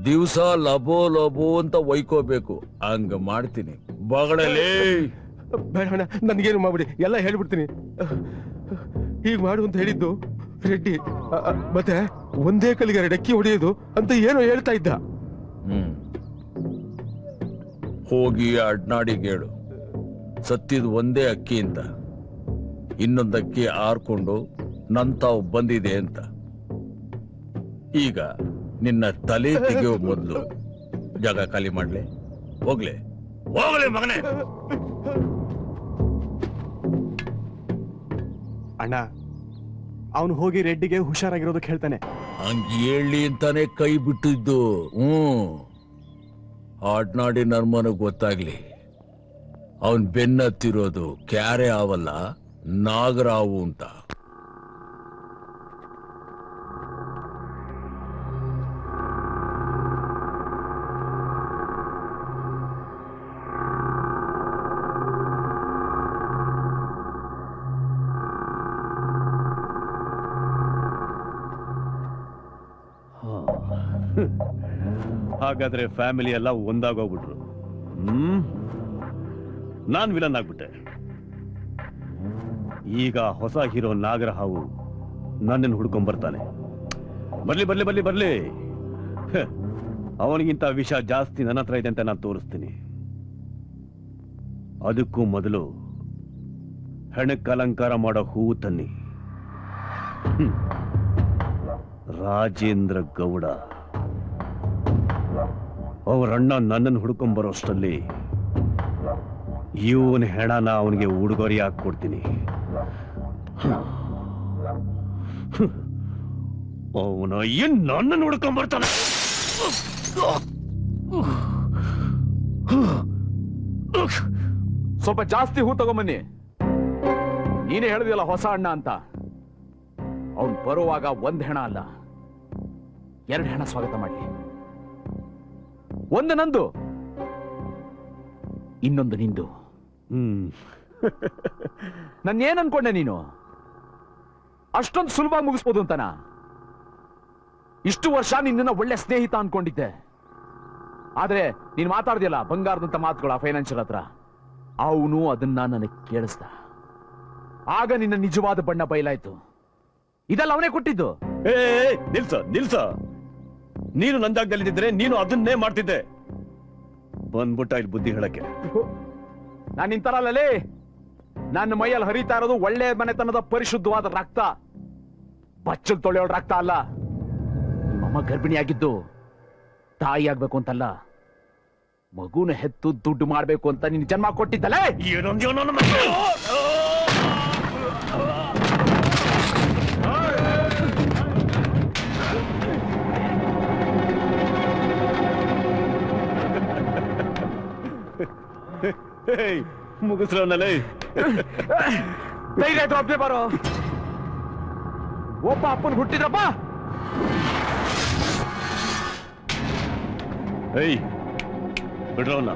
S3: ದಿವಸ ಲಬೋ ಲಬೋ ಅಂತ ಒಯ್ಕೋಬೇಕು. ಹಂಗ ಮಾಡ್ತೀನಿ. ಬಗಳಲೇ
S12: ಬೇಡ ಅಣ್ಣ, ನನ್ಗೇನು ಮಾಡ್ಬಿಡಿ, ಎಲ್ಲ ಹೇಳ್ಬಿಡ್ತೀನಿ. ಈಗ ಮಾಡು ಅಂತ ಹೇಳಿದ್ದು ರೆಡ್ಡಿ, ಮತ್ತೆ ಒಂದೇ ಕಲ್ಲಿಗೆ 2 ಅಕ್ಕಿ ಹೊಡೆಯೋದು ಅಂತ ಏನೋ ಹೇಳ್ತಾ ಇದ್ದ.
S3: ಹೋಗಿ ಅಡ್ನಾಡಿಗೆ ಹೇಳು, ಸತ್ತಿದ್ ಒಂದೇ ಅಕ್ಕಿ ಅಂತ, ಇನ್ನೊಂದು ಅಕ್ಕಿ ಆರ್ಕೊಂಡು ನಂತಾವ್ ಬಂದಿದೆ ಅಂತ. ಈಗ ನಿನ್ನ ತಲೆ ತೆಗೆಯೋ ಮೊದಲು ಜಾಗ ಖಾಲಿ ಮಾಡ್ಲೆ. ಹೋಗ್ಲೆ ಹೋಗ್ಲೆ ಮಗನೇ.
S10: ಅಣ್ಣ, ಅವನು ಹೋಗಿ ರೆಡ್ಡಿಗೆ ಹುಷಾರಾಗಿರೋದಕ್ಕೆ ಹೇಳ್ತಾನೆ.
S3: ಹಂಗ ಹೇಳಿ ಅಂತಾನೆ ಕೈ ಬಿಟ್ಟಿದ್ದು. ಆಡ್ನಾಡಿ ನರ್ಮನಗ್ ಗೊತ್ತಾಗ್ಲಿ, ಅವನ್ ಬೆನ್ನತ್ತಿರೋದು ಕ್ಯಾರೆ ಆವಲ್ಲ, ನಾಗರಾವು ಅಂತ.
S10: ಹಾಗಾದ್ರೆ ಫ್ಯಾಮಿಲಿ ಎಲ್ಲ ಒಂದಾಗೋಗ್ಬಿಟ್ರು. ನಾನ್ ವಿಲನ್ ಆಗ್ಬಿಟ್ಟೆ. ಈಗ ಹೊಸ ಹೀರೋ ನಾಗರಹಾವು ನನ್ನನ್ನು ಹುಡ್ಕೊಂಡ್ ಬರ್ತಾನೆ. ಬರ್ಲಿ ಬರ್ಲಿ ಬರ್ಲಿ ಬರ್ಲಿ. ಅವನಿಗಿಂತ ವಿಷ ಜಾಸ್ತಿ ನನ್ನ ಹತ್ರ ಇದೆ ಅಂತ ನಾನು ತೋರಿಸ್ತೀನಿ. ಅದಕ್ಕೂ ಮೊದಲು ಹೆಣಕ್ಕೆ ಅಲಂಕಾರ ಮಾಡೋ ಹೂವು ತನ್ನಿ. ರಾಜೇಂದ್ರ ಗೌಡ ಅವರಣ್ಣ ನನ್ನನ್ನು ಹುಡ್ಕೊಂಡ್ ಬರೋಷ್ಟರಲ್ಲಿ ಇವನ ಹೆಣನ ಅವನಿಗೆ ಉಡುಗೊರೆ ಹಾಕೊಡ್ತೀನಿ. ಅವನ ಏನ್ ನನ್ನನ್ನು ಹುಡ್ಕೊಂಡ್ ಬರ್ತಾನೆ.
S11: ಸ್ವಲ್ಪ ಜಾಸ್ತಿ ಹೂ ತಗೊಂಬನ್ನಿ. ನೀನೇ ಹೇಳಿದ್ಯಲ್ಲ ಹೊಸ ಅಣ್ಣ ಅಂತ. ಅವನ್ ಬರುವಾಗ 1 ಹೆಣ ಅಲ್ಲ, 2 ಹೆಣ ಸ್ವಾಗತ ಮಾಡ್ಲಿ. 1 ನಂದು, ಇನ್ನೊಂದು ನಿಂದು. ನನ್ನೇನ್ ಅನ್ಕೊಂಡೆ ನೀನು? ಅಷ್ಟೊಂದು ಸುಲಭವಾಗಿ ಮುಗಿಸ್ಬೋದು ಅಂತನಾ? ಇಷ್ಟು ವರ್ಷ ನಿನ್ನ ಒಳ್ಳೆ ಸ್ನೇಹಿತ ಅನ್ಕೊಂಡಿದ್ದೆ. ಆದ್ರೆ ನೀನ್ ಮಾತಾಡ್ದಿಯಲ್ಲ ಬಂಗಾರದಂತ ಮಾತುಗಳ ಫೈನಾನ್ಷಿಯಲ್ ಹತ್ರ, ಅವನು ಅದನ್ನ ನನಗೆ ಕೇಳಿಸ್ದ. ಆಗ ನಿನ್ನ ನಿಜವಾದ ಬಣ್ಣ ಬಯಲಾಯ್ತು. ಇದೆಲ್ಲ ಅವನೇ ಕೊಟ್ಟಿದ್ದು.
S10: ನಿಲ್ಸ. ನೀನು ನನ್ನ ಜಾಗದಲ್ಲಿದ್ದರೆ ನೀನು ಅದನ್ನೇ ಮಾಡ್ತಿದ್ದೆ. ಬಂದ್ಬಿಟ್ಟ ಇಲ್ಲಿ ಬುದ್ಧಿ ಹೇಳಕ್ಕೆ.
S11: ನಾನು ನಿಂತರಲ್ಲೇ, ನನ್ನ ಮೈಯಲ್ಲಿ ಹರಿತಾ ಇರೋದು ಒಳ್ಳೆ ಮನೆತನದ ಪರಿಶುದ್ಧವಾದ ರಕ್ತ, ಬಚ್ಚಲ್ ತೊಳೆಯೋಳ ರಕ್ತ ಅಲ್ಲ. ನಿಮ್ಮಮ್ಮ ಗರ್ಭಿಣಿಯಾಗಿದ್ದು ತಾಯಿ ಆಗ್ಬೇಕು ಅಂತಲ್ಲ, ಮಗುನ ಹೆತ್ತು ದುಡ್ಡು ಮಾಡ್ಬೇಕು ಅಂತ ನಿನ್ ಜನ್ಮ ಕೊಟ್ಟಿದ್ದಲ್ಲ.
S10: ಮುಗಿಸ್ರೇ
S11: ಧೈರ್ಯ ಒಬ್ಬನೇ ಬರೋ. ಒಬ್ಬ ಅಪ್ಪನ ಹುಟ್ಟಿದ್ರಪ್ಪ.
S10: ಬಿಡ್ರವನ್ನ.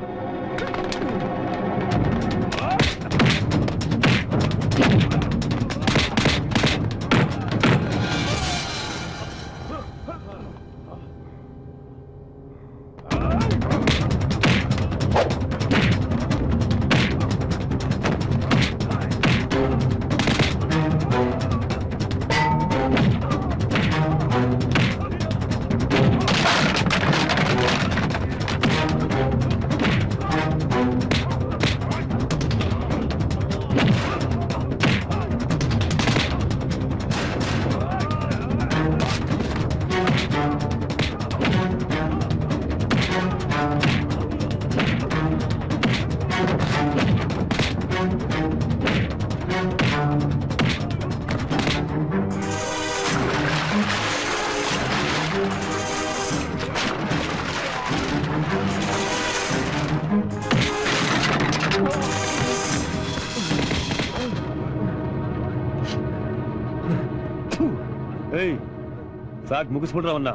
S10: ಸಾಕ್ ಮುಗಿಸ್ಬಿಡ್ರವನ್ನ.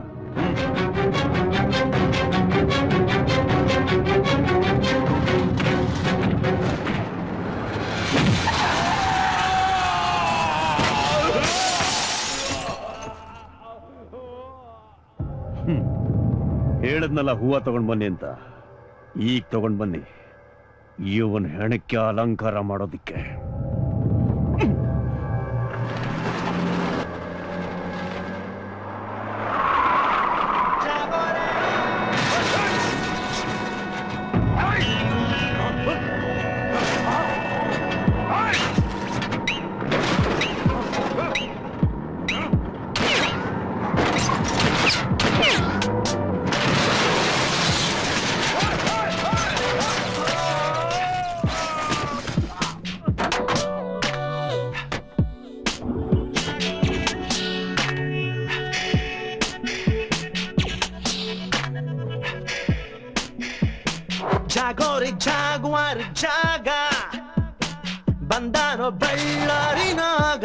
S10: ಹೇಳಿದ್ನಲ್ಲ ಹೂವ ತಗೊಂಡ್ ಬನ್ನಿ ಅಂತ, ಈಗ ತಗೊಂಡ್ ಬನ್ನಿ. ಇವನ್ ಹೆಣಕ್ಕೆ ಅಲಂಕಾರ ಮಾಡೋದಿಕ್ಕೆ.
S13: ಜಾಗೋರಿ ಜಾಗುವಾರ್ ಜಾಗ ಬಂದಾನೋ ಬಳ್ಳಾರಿ ನಾಗ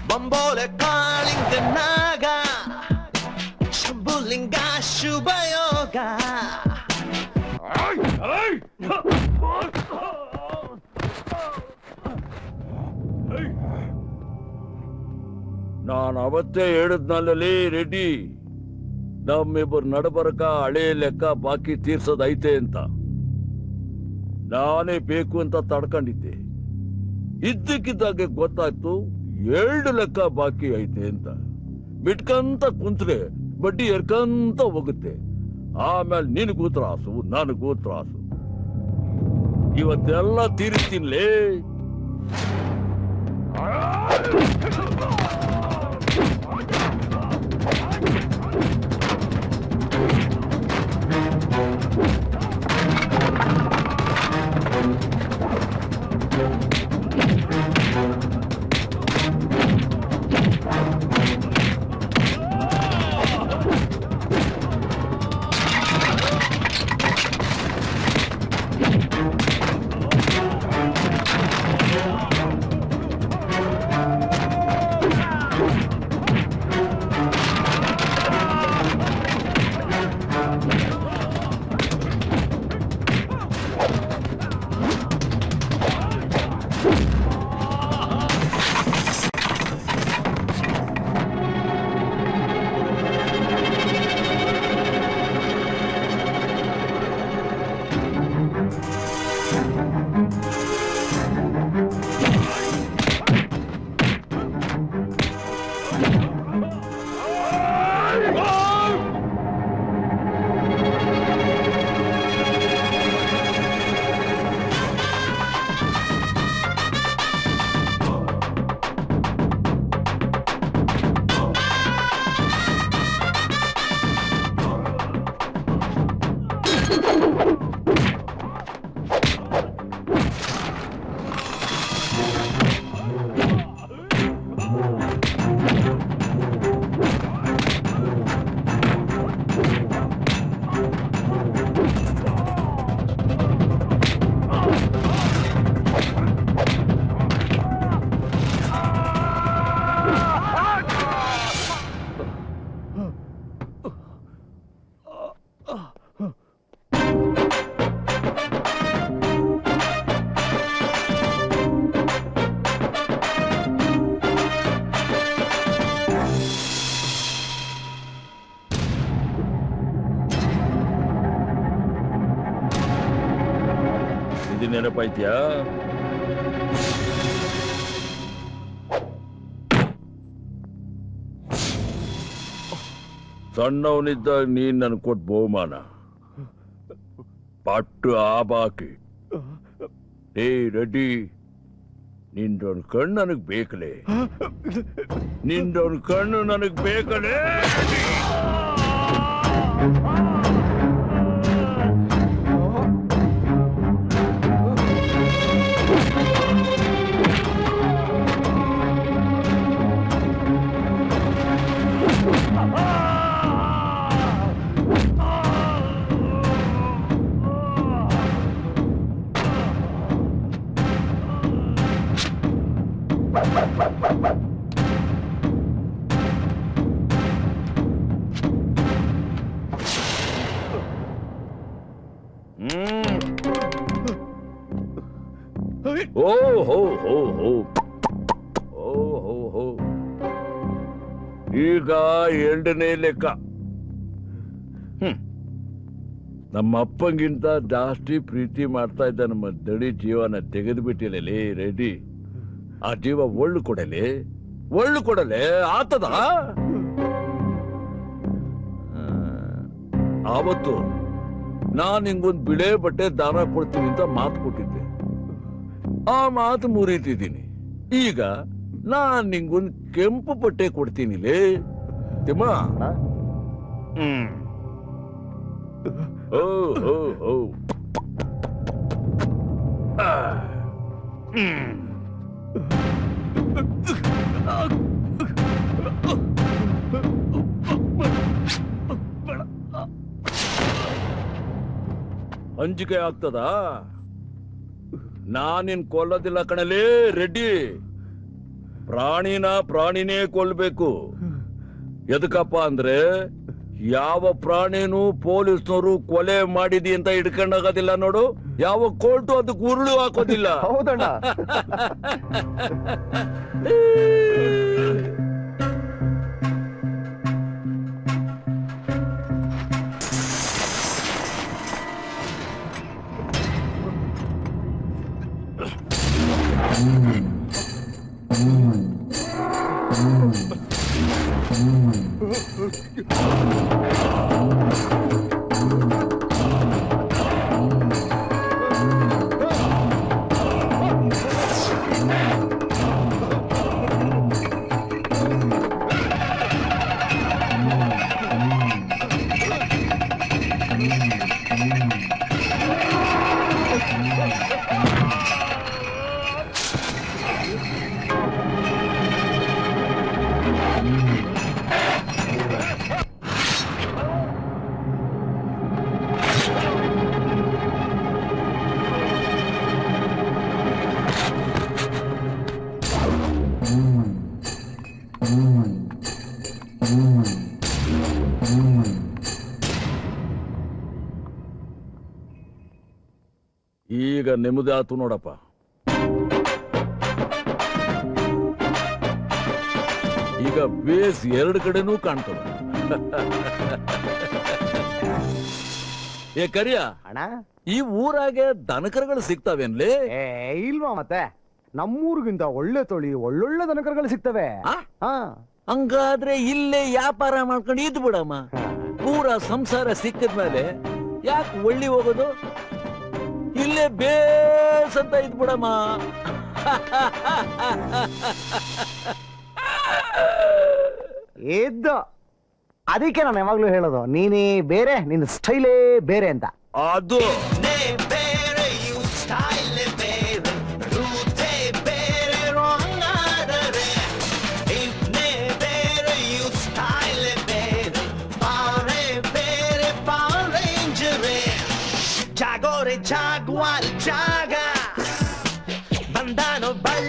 S13: ಬಂಬೋಲೆ ಕಾಳಿಂಗ ನಾಗ ಶಂಭುಲಿಂಗ ಶುಭಯೋಗ.
S3: ನಾನು ಅವತ್ತೇ ಹೇಳಿದ್ನಲ್ಲಿ ರೆಡ್ಡಿ, ನಮ್ಮಿಬ್ಬರು ನಡಬರಕ ಹಳೆ ಲೆಕ್ಕ ಬಾಕಿ ತೀರ್ಸೋದೈತೆ ಅಂತ. ನಾನೇ ಬೇಕು ಅಂತ ತಡ್ಕೊಂಡಿದ್ದೆ. ಇದ್ದಕ್ಕಿದ್ದಾಗೆ ಗೊತ್ತಾಯ್ತು 2 ಲೆಕ್ಕ ಬಾಕಿ ಐತೆ ಅಂತ. ಬಿಟ್ಕಂತ ಕುಂತ್ರೆ ಬಡ್ಡಿ ಎರ್ಕಂತ ಹೋಗುತ್ತೆ. ಆಮೇಲೆ ನಿನಗೂ ತ್ರಾಸು, ನನಗೂ ತ್ರಾಸು. ಇವತ್ತೆಲ್ಲ ತೀರಿಸ್ತೀನಿಲೇ. ಇದು ನೆನಪಾಯ್ತ್ಯಾ? ಸಣ್ಣವನಿದ್ದಾಗ ನೀನ್ ನನ್ ಕೊಟ್ಟ ಬಹುಮಾನ ಪಟ್ಟು ಆ ಬಾಕಿ. ರೆಡ್ಡಿ, ನಿಂದೊಂದು ಕಣ್ಣು ನನಗ್ ಬೇಕಲೇ, ನಿಂದೊಂದು ಕಣ್ಣು ನನಗ್ ಬೇಕಲೇ. ಓ ಹೋ ಹೋ ಹೋ ಓ ಹೋ ಹೋ. ಈಗ 2ನೇ ಲೆಕ್ಕ. ನಮ್ಮ ಅಪ್ಪಂಗಿಂತ ಜಾಸ್ತಿ ಪ್ರೀತಿ ಮಾಡ್ತಾ ಇದ್ದ ನಮ್ಮ ದಡಿ ಜೀವನ ತೆಗೆದು ಬಿಟ್ಟಿಲ್ಲ ರೆಡಿ. ಆ ಜೀವ ಒಳ್ಳು ಕೊಡಲೆ ಆತದ. ಆವತ್ತು ನಾನ್ ನಿಂಗೊಂದು ಬಿಳೆ ಬಟ್ಟೆ ದಾನ ಕೊಡ್ತೀನಿ ಅಂತ ಮಾತು ಕೊಟ್ಟಿದ್ದೆ. ಆ ಮಾತು ಮುರಿತಿದ್ದೀನಿ. ಈಗ ನಾನ್ ನಿಂಗೊಂದು ಕೆಂಪು ಬಟ್ಟೆ ಕೊಡ್ತೀನಿಲೇ ತಿಮ್ಮ. ಓ ಓ ಓ ಅಂಜಿಕೆ ಆಗ್ತದ? ನಾನಿನ್ ಕೊಲ್ಲೋದಿಲ್ಲ ಕಣಲೇ ರೆಡ್ಡಿ. ಪ್ರಾಣಿನೇ ಕೊಲ್ಬೇಕು. ಎದಕ್ಕಪ್ಪ ಅಂದ್ರೆ ಯಾವ ಪ್ರಾಣಿನೂ ಪೊಲೀಸ್ನವರು ಕೊಲೆ ಮಾಡಿದಿ ಅಂತ ಹಿಡ್ಕೊಂಡಾಗೋದಿಲ್ಲ ನೋಡು. ಯಾವ ಕೋರ್ಟು ಅದಕ್ಕೆ ಉರುಳು ಹಾಕೋದಿಲ್ಲ.
S9: ಹೌದಣ್ಣ.
S3: ಈಗ ನೆಮ್ಮದಾತು ನೋಡಪ್ಪ. ಈಗ ಬೇಸ್ ಎರಡು ಕಡೆನೂ ಕಾಣ್ತದ. ಏ ಕರಿಯ
S9: ಅಣ್ಣ,
S3: ಈ ಊರಾಗೆ ದನಕರಗಳು ಸಿಗ್ತಾವೇನ್ಲೇ?
S9: ಇಲ್ವಾ ಮತ್ತೆ? ನಮ್ಮೂರಿಗಿಂತ ಒಳ್ಳೆ ತಳಿ ಒಳ್ಳೊಳ್ಳೆ ದನಕರಗಳು ಸಿಗ್ತವೆ.
S3: ಹಂಗಾದ್ರೆ ಇಲ್ಲೇ ವ್ಯಾಪಾರ ಮಾಡ್ಕೊಂಡು ಇದ್ ಬಿಡಮ್ಮ. ಪೂರ ಸಂಸಾರ ಸಿಕ್ಕಿದ್ಮೇಲೆ ಯಾಕೆ ಒಳ್ಳಿ ಹೋಗೋದು? ಇಲ್ಲೇ ಬೇಸ್ ಅಂತ ಇದ್ ಬಿಡಮ್ಮ.
S9: ಅದಕ್ಕೆ ನಾನು ಯಾವಾಗ್ಲೂ ಹೇಳೋದು, ನೀನೇ ಬೇರೆ, ನಿನ್ನ ಸ್ಟೈಲೇ ಬೇರೆ ಅಂತ.
S3: ಅದು
S13: Jaguar, jaga, bandano, ball.